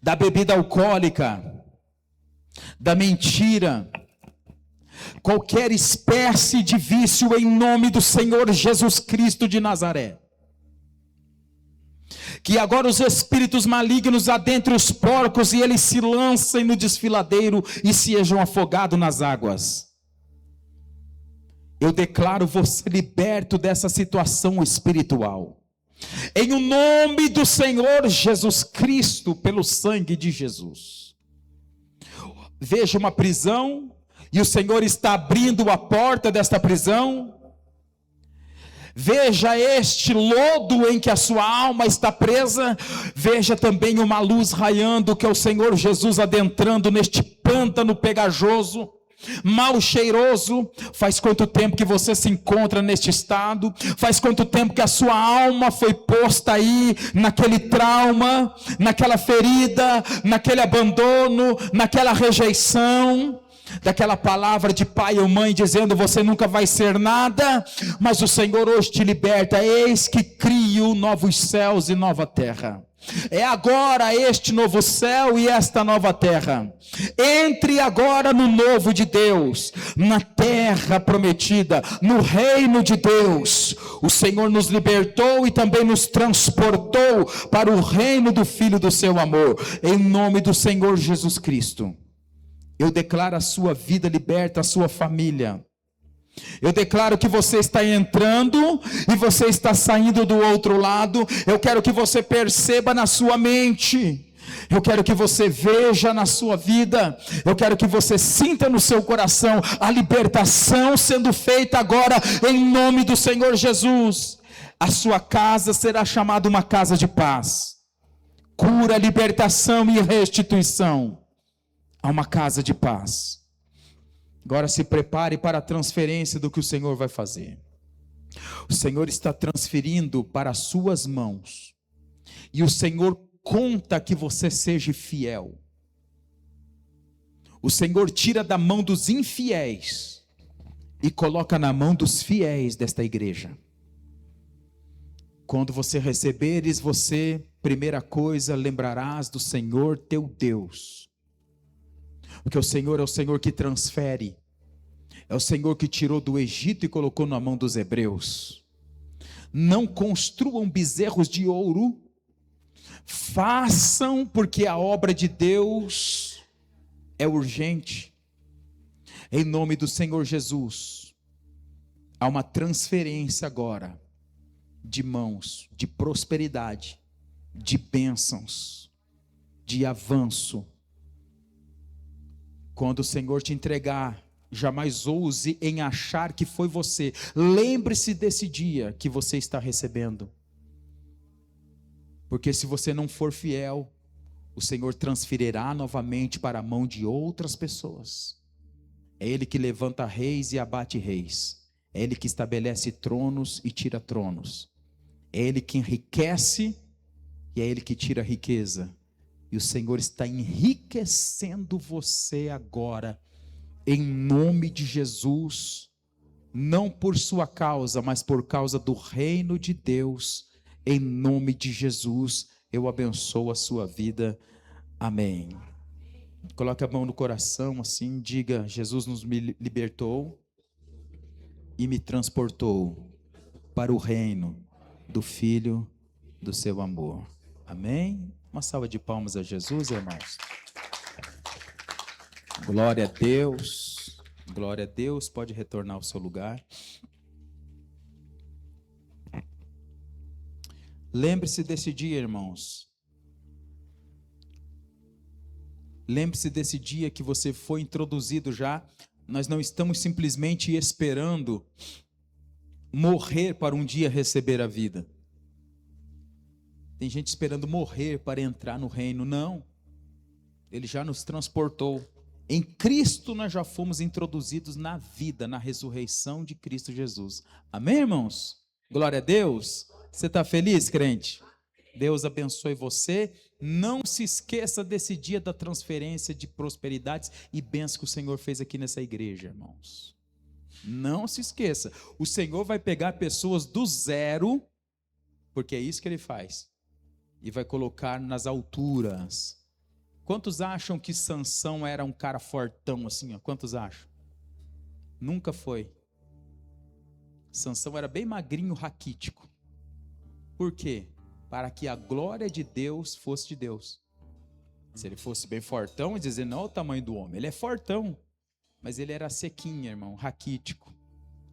da bebida alcoólica, da mentira, qualquer espécie de vício em nome do Senhor Jesus Cristo de Nazaré. Que agora os espíritos malignos adentrem os porcos e eles se lancem no desfiladeiro e sejam afogados nas águas. Eu declaro você liberto dessa situação espiritual. Em o nome do Senhor Jesus Cristo, pelo sangue de Jesus. Veja uma prisão e o Senhor está abrindo a porta desta prisão. Veja este lodo em que a sua alma está presa. Veja também uma luz raiando, que é o Senhor Jesus adentrando neste pântano pegajoso. mal cheiroso. Faz quanto tempo que você se encontra neste estado? Faz quanto tempo que a sua alma foi posta aí, naquele trauma, naquela ferida, naquele abandono, naquela rejeição, daquela palavra de pai ou mãe dizendo você nunca vai ser nada, mas o Senhor hoje te liberta. Eis que crio novos céus e nova terra. É agora este novo céu e esta nova terra. Entre agora no novo de Deus, na terra prometida, no reino de Deus. O Senhor nos libertou e também nos transportou para o reino do Filho do seu amor. Em nome do Senhor Jesus Cristo, eu declaro a sua vida liberta, a sua família. Eu declaro que você está entrando e você está saindo do outro lado. Eu quero que você perceba na sua mente. Eu quero que você veja na sua vida. Eu quero que você sinta no seu coração a libertação sendo feita agora em nome do Senhor Jesus. A sua casa será chamada uma casa de paz. Cura, libertação e restituição. A uma casa de paz. Agora se prepare para a transferência do que o Senhor vai fazer. O Senhor está transferindo para as suas mãos. E o Senhor conta que você seja fiel. O Senhor tira da mão dos infiéis e coloca na mão dos fiéis desta igreja. Quando você receberes, você, primeira coisa, lembrarás do Senhor teu Deus. Porque o Senhor é o Senhor que transfere. É o Senhor que tirou do Egito e colocou na mão dos hebreus. Não construam bezerros de ouro. Façam, porque a obra de Deus é urgente. Em nome do Senhor Jesus. Há uma transferência agora de mãos, de prosperidade, de bênçãos, de avanço. Quando o Senhor te entregar, jamais ouse em achar que foi você. Lembre-se desse dia que você está recebendo. Porque se você não for fiel, o Senhor transferirá novamente para a mão de outras pessoas. É Ele que levanta reis e abate reis. É Ele que estabelece tronos e tira tronos. É Ele que enriquece e é Ele que tira a riqueza. E o Senhor está enriquecendo você agora, em nome de Jesus, não por sua causa, mas por causa do reino de Deus, em nome de Jesus, eu abençoo a sua vida, amém. Coloque a mão no coração assim, diga, Jesus nos libertou e me transportou para o reino do Filho do seu amor, amém? Uma salva de palmas a Jesus, irmãos. Glória a Deus. Glória a Deus. Pode retornar ao seu lugar. Lembre-se desse dia, irmãos. Lembre-se desse dia que você foi introduzido já. Nós não estamos simplesmente esperando morrer para um dia receber a vida. Tem gente esperando morrer para entrar no reino. Não. Ele já nos transportou. Em Cristo nós já fomos introduzidos na vida, na ressurreição de Cristo Jesus. Amém, irmãos? Glória a Deus. Você está feliz, crente? Deus abençoe você. Não se esqueça desse dia da transferência de prosperidades e bênçãos que o Senhor fez aqui nessa igreja, irmãos. Não se esqueça. O Senhor vai pegar pessoas do zero, porque é isso que Ele faz, e vai colocar nas alturas. Quantos acham que Sansão era um cara fortão assim? Ó? Quantos acham? Nunca foi. Sansão era bem magrinho, raquítico. Por quê? Para que a glória de Deus fosse de Deus. Se ele fosse bem fortão, dizer não é o tamanho do homem. Ele é fortão, mas ele era sequinho, irmão, raquítico.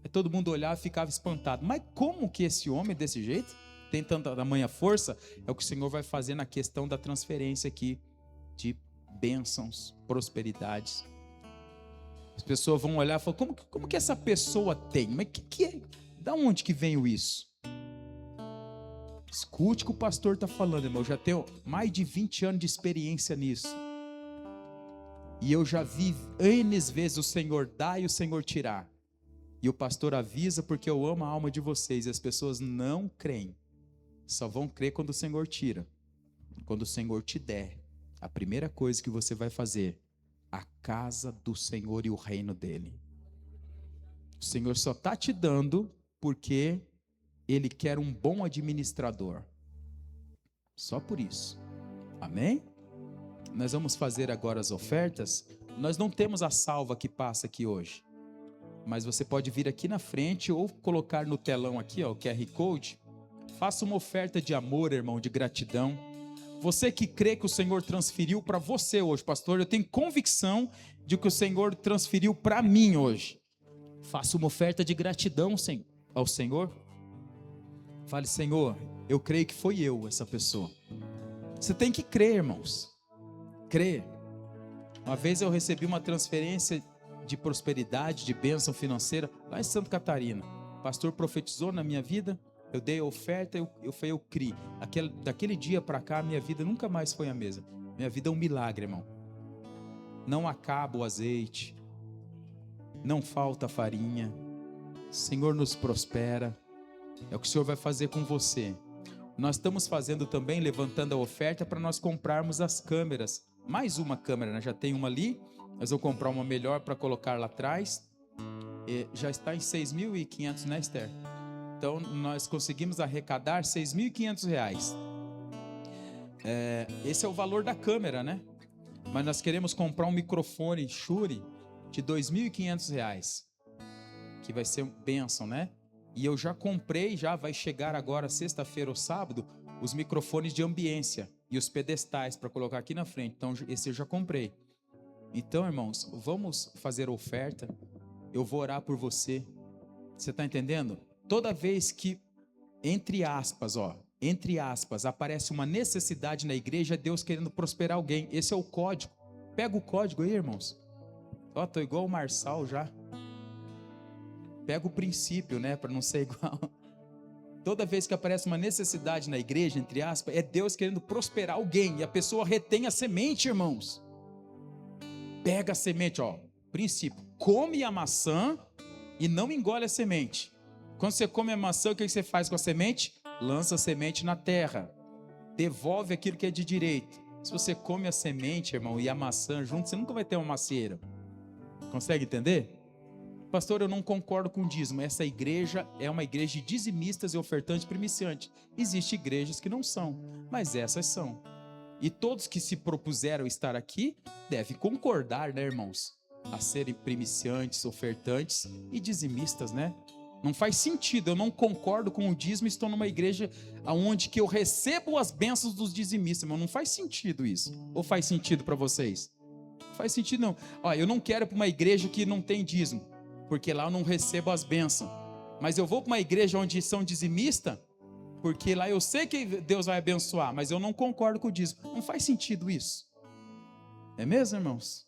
Aí todo mundo olhava e ficava espantado. Mas como que esse homem desse jeito tem tanta tamanha força? É o que o Senhor vai fazer na questão da transferência aqui de bênçãos, prosperidades. As pessoas vão olhar e falar, como que essa pessoa tem? Mas que é? Da onde que veio isso? Escute o que o pastor está falando, irmão. Eu já tenho mais de 20 anos de experiência nisso. E eu já vi N vezes o Senhor dar e o Senhor tirar. E o pastor avisa porque eu amo a alma de vocês. E as pessoas não creem. Só vão crer quando o Senhor tira. Quando o Senhor te der, a primeira coisa que você vai fazer, a casa do Senhor e o reino dele. O Senhor só está te dando porque Ele quer um bom administrador. Só por isso. Amém? Nós vamos fazer agora as ofertas. Nós não temos a salva que passa aqui hoje. Mas você pode vir aqui na frente ou colocar no telão aqui, ó, o QR Code. Faça uma oferta de amor, irmão, de gratidão. Você que crê que o Senhor transferiu para você hoje, pastor, eu tenho convicção de que o Senhor transferiu para mim hoje. Faça uma oferta de gratidão ao Senhor. Fale, Senhor, eu creio que foi eu essa pessoa. Você tem que crer, irmãos. Crer. Uma vez eu recebi uma transferência de prosperidade, de bênção financeira, lá em Santa Catarina. O pastor profetizou na minha vida, eu dei a oferta, eu criei. Daquele dia para cá, minha vida nunca mais foi a mesma. Minha vida é um milagre, irmão. Não acaba o azeite, não falta farinha. O Senhor nos prospera. É o que o Senhor vai fazer com você. Nós estamos fazendo também, levantando a oferta para nós comprarmos as câmeras. Mais uma câmera, né? Já tem uma ali. Nós vamos comprar uma melhor para colocar lá atrás. Já está em 6.500, né, Esther? Então, nós conseguimos arrecadar R$6.500. Esse é o valor da câmera, né? Mas nós queremos comprar um microfone Shure de R$2.500. Que vai ser bênção, né? E eu já comprei, já vai chegar agora sexta-feira ou sábado, os microfones de ambiência e os pedestais para colocar aqui na frente. Então, esse eu já comprei. Então, irmãos, vamos fazer oferta. Eu vou orar por você. Você está entendendo? Toda vez que, entre aspas, aparece uma necessidade na igreja, é Deus querendo prosperar alguém. Esse é o código. Pega o código aí, irmãos. Ó, tô igual o Marçal já. Pega o princípio, né, para não ser igual. Toda vez que aparece uma necessidade na igreja, entre aspas, é Deus querendo prosperar alguém. E a pessoa retém a semente, irmãos. Pega a semente, ó. Princípio. Come a maçã e não engole a semente. Quando você come a maçã, o que você faz com a semente? Lança a semente na terra. Devolve aquilo que é de direito. Se você come a semente, irmão, e a maçã junto, você nunca vai ter uma macieira. Consegue entender? Pastor, eu não concordo com o dízimo. Essa igreja é uma igreja de dizimistas e ofertantes primiciantes. Existem igrejas que não são, mas essas são. E todos que se propuseram estar aqui devem concordar, né, irmãos? A serem primiciantes, ofertantes e dizimistas, né? Não faz sentido, eu não concordo com o dízimo, estou numa igreja onde que eu recebo as bênçãos dos dizimistas, mas não faz sentido isso. Ou faz sentido para vocês? Não faz sentido não. Ó, eu não quero ir para uma igreja que não tem dízimo, porque lá eu não recebo as bênçãos. Mas eu vou para uma igreja onde são dizimistas, porque lá eu sei que Deus vai abençoar, mas eu não concordo com o dízimo. Não faz sentido isso. É mesmo, irmãos?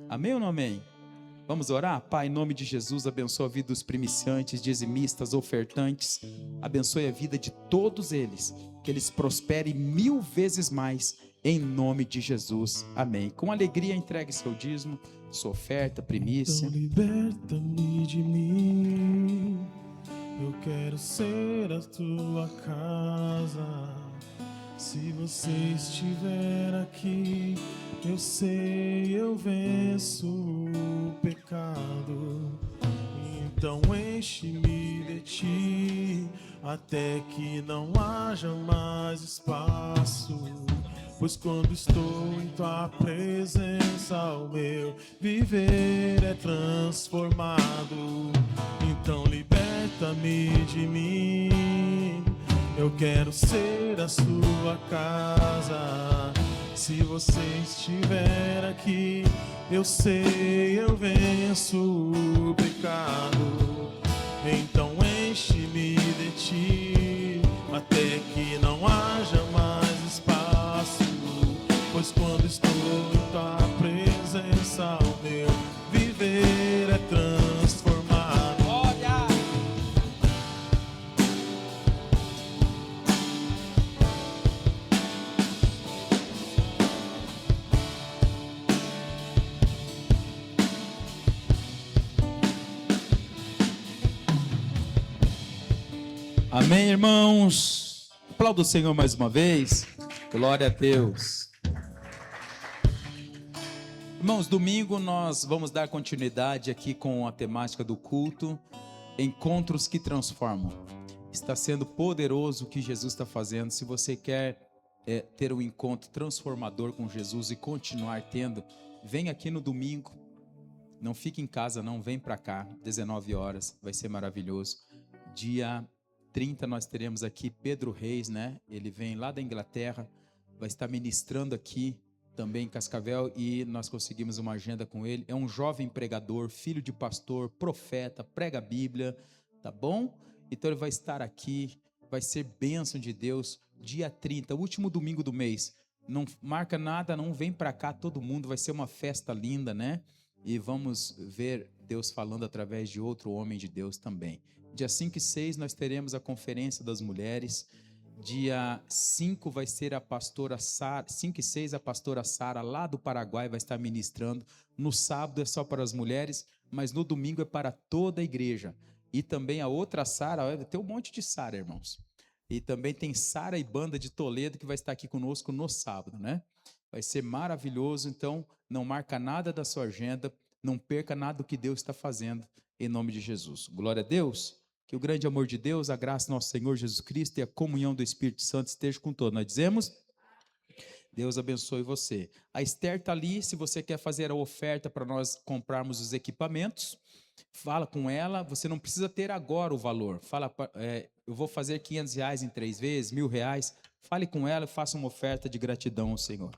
Amém ou não amém? Vamos orar? Pai, em nome de Jesus, abençoa a vida dos primiciantes, dizimistas, ofertantes. Abençoe a vida de todos eles. Que eles prosperem 1000 vezes mais, em nome de Jesus. Amém. Com alegria entregue seu dízimo, sua oferta, primícia. Então liberta-me de mim. Eu quero ser a tua casa. Se você estiver aqui, eu sei, eu venço o pecado. Então enche-me de ti, até que não haja mais espaço. Pois quando estou em tua presença, o meu viver é transformado. Então liberta-me de mim. Eu quero ser a sua casa. Se você estiver aqui, eu sei, eu venço o pecado. Então enche-me de ti, até que não haja mais espaço. Pois quando estou em tua presença, o meu viver é transformado. Amém, irmãos? Aplauda o Senhor mais uma vez. Glória a Deus. Irmãos, domingo nós vamos dar continuidade aqui com a temática do culto, Encontros que Transformam. Está sendo poderoso o que Jesus está fazendo. Se você quer ter um encontro transformador com Jesus e continuar tendo, vem aqui no domingo. Não fique em casa não, vem para cá, 19 horas, vai ser maravilhoso. Dia 30 nós teremos aqui Pedro Reis, né? Ele vem lá da Inglaterra, vai estar ministrando aqui também em Cascavel e nós conseguimos uma agenda com ele. É um jovem pregador, filho de pastor, profeta, prega a Bíblia, tá bom? Então ele vai estar aqui, vai ser bênção de Deus, dia 30, último domingo do mês. Não marca nada, não, vem para cá todo mundo, vai ser uma festa linda, né? E vamos ver Deus falando através de outro homem de Deus também. Dia 5 e 6 nós teremos a Conferência das Mulheres. Dia 5 vai ser a pastora Sara, 5 e 6 a pastora Sara lá do Paraguai vai estar ministrando. No sábado é só para as mulheres, mas no domingo é para toda a igreja. E também a outra Sara, tem um monte de Sara, irmãos. E também tem Sara e Banda de Toledo que vai estar aqui conosco no sábado, né? Vai ser maravilhoso, então não marca nada da sua agenda, não perca nada do que Deus está fazendo, em nome de Jesus. Glória a Deus, que o grande amor de Deus, a graça do nosso Senhor Jesus Cristo e a comunhão do Espírito Santo esteja com todos. Nós dizemos, Deus abençoe você. A Esther está ali, se você quer fazer a oferta para nós comprarmos os equipamentos, fala com ela, você não precisa ter agora o valor, fala, eu vou fazer R$500 em 3 vezes, R$1.000, fale com ela e faça uma oferta de gratidão ao Senhor.